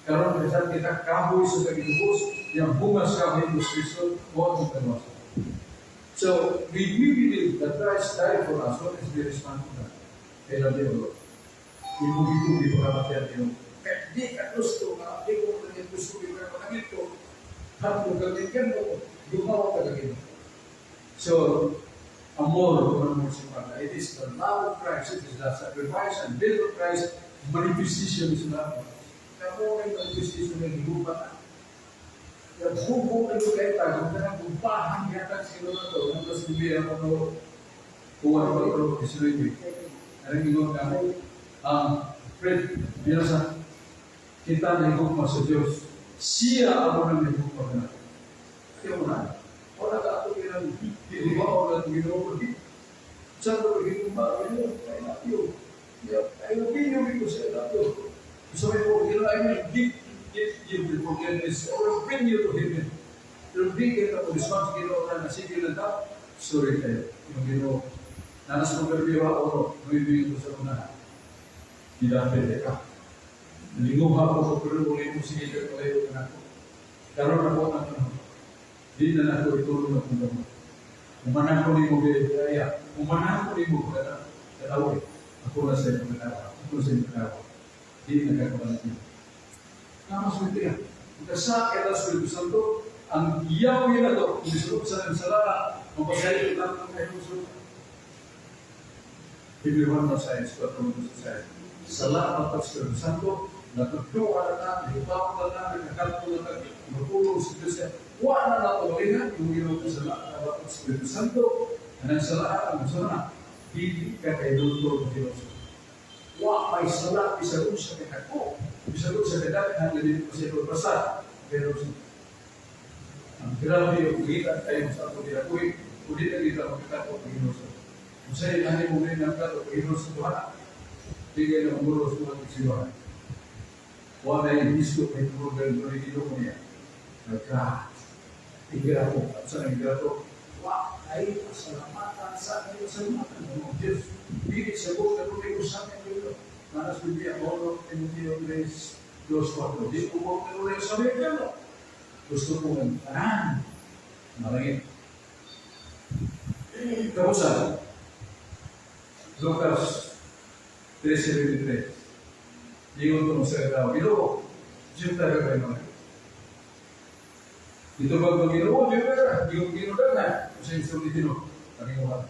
Karon kasi kita kahoy sa kagitubos, yung bunga sa kahoy ni Kristo, huwag mong kalwas. So, we believe that Christ died for us. What is the response to that? Kaya lang din, Lord. Ibugi-bugi pa kapatid yun. Kaya di ka gusto nga, di ko na gusto yung mga pangit ko. Hapon kagigyan mo, gumawa ka kagigyan. So, amor, kung ano mo it is the love of Christ, it is the sacrifice and death of Christ, manifestation is love. Kaya mo yung manifestation ng higupan. Kaya buong na yung kayo tayo, kung na gumpahan yata sila na ito, ang mas bibira ko no, kung ano ba ito, isuloy. Anong ingon kami? Fred, binasa, kita na higugma sa Diyos. Siya ako na higugma ka na. Kaya mo na, wala ka ako ilang higugma o na Ginoo. Saan ko higugma? I love you. I love you because I love you. So I will give the forgiveness or bring you to Him. Pero bring it up to response Ginoo na sige lang daw. Sorry kayo. Yung Ginoo. Nanas mo karbiwa o nuibigin ko sa unahan. Tidak pwede ka. Nalinguha ko pero ulit mo sige ka kalayo ka na ako. Karoon ako na ito. Di na na ako itulong na kung mo. Umanan ko ni mo kaya. Umanan ko ni mo kaya. Katawa. Ako na sa iyo katawa. Ako na sa iyo katawa. Di na kakabalat niyo. Namaswerte yan. Kasi kaya sa Espiritu Santo, ang iyaw yun na ito, kung isulog sa salala, mapasayo ito ng kayo susunod. Everyone na science, patulong sa science. Salamat at Espiritu Santo, natutulungan na natin, ipapagal natin, nakatulong natin, matulong sa Diyos yan. Wala na natuloy yung ginagawa sa salamat at Espiritu Santo, na sa lahat ang gusto na, hindi ka kayo lulutol ng Diyos. Wah, may salat, isarong sa kakako. Isarong sa kakako, hanggang ko siya basa. Pero, ang grabe yung kita tayo sa ato ginakuin, kung di na kita magkakako, Panginoon. Kung sa'yo, nahin mo rin ang kato, Panginoon sa Tuhan, bigay na umulo sa mga kasiluhan. Wala na yung disco, may tumulong ng Panginoon mo niya. Igra mo, at saan ang igra to? Wah, ay pasalamatan sa akin, pasalamatan ng Diyos. Bigit sa buong na sa akin, Manas Biblia, Paulo, Timoteo, Grace, 2:4. Di ko mo pero sa Biblia, gusto ko ng tanan. Malangit. Kamusta? Lucas 13:23. Diyon ko sa tao, Ginoo, diyon tayo kayo. Ito ba ang Ginoo? Diyon tayo. Ginoo na. Kasi yung sulit ito. Pag-inuha.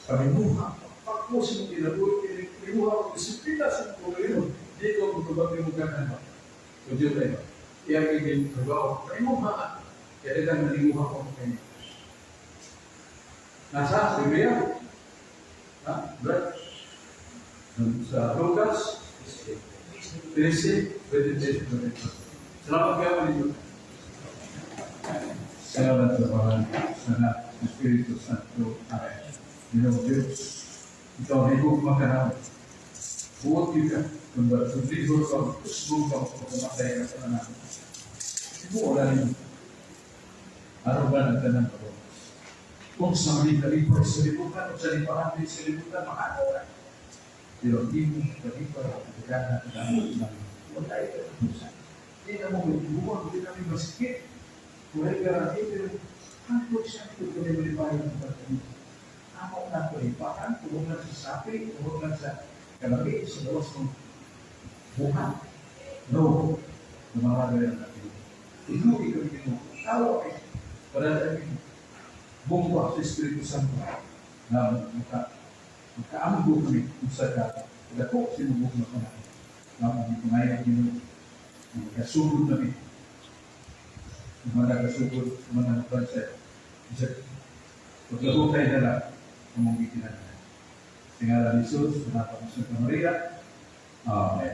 Pag-inuha. Pag-pusin mo kinabuhi. Pag-inuha ko. Disiplina sa pag-inuha. Dito ko tubag yung ganan mo. So diyon tayo. Iyang giging trabaho. Pag-inuha. Kaya lang nalimuha ko kayo. Nasa Biblia? Brad? Sa Lucas? 13:23. Salamat kayo ninyo. Salamat sa Panginoon, sa anak, sa Espiritu Santo. Amen. Ginoo Diyos, ikaw ay magmahal. Buot ka, kung libo ka, usbong ka, kumatay ka sa anak. Ibu wala ninyo. Araw ba nagtanang ka? Kung sa mga kalipar sa libutan, o sa liparan sa libutan, makakawa. Pero hindi mo kalipar, kaya natin wala ito. Hindi na mo magbubuhan, hindi namin masikip. Kung ay garanti, pero ako siya ito kung ay malipayan ng pagkakas. Ako na ito liparan, kung lang sa sapi, kung lang sa kalabi, sa lawas ng buhan. No, lumamagalan natin. Inuwi kami dito. Tawa kayo. Para natin bumba sa Espiritu Santo na makaamgo kami kung sa data. Kaya po, sinubok na ko na. Hindi ko ngayon yun. Kasugod namin. Mga kasugod, mga nagpansa. Pagkabukay na lang, ang mga ikinan. Tingala ni Jesus, napakusog na Maria. Amen.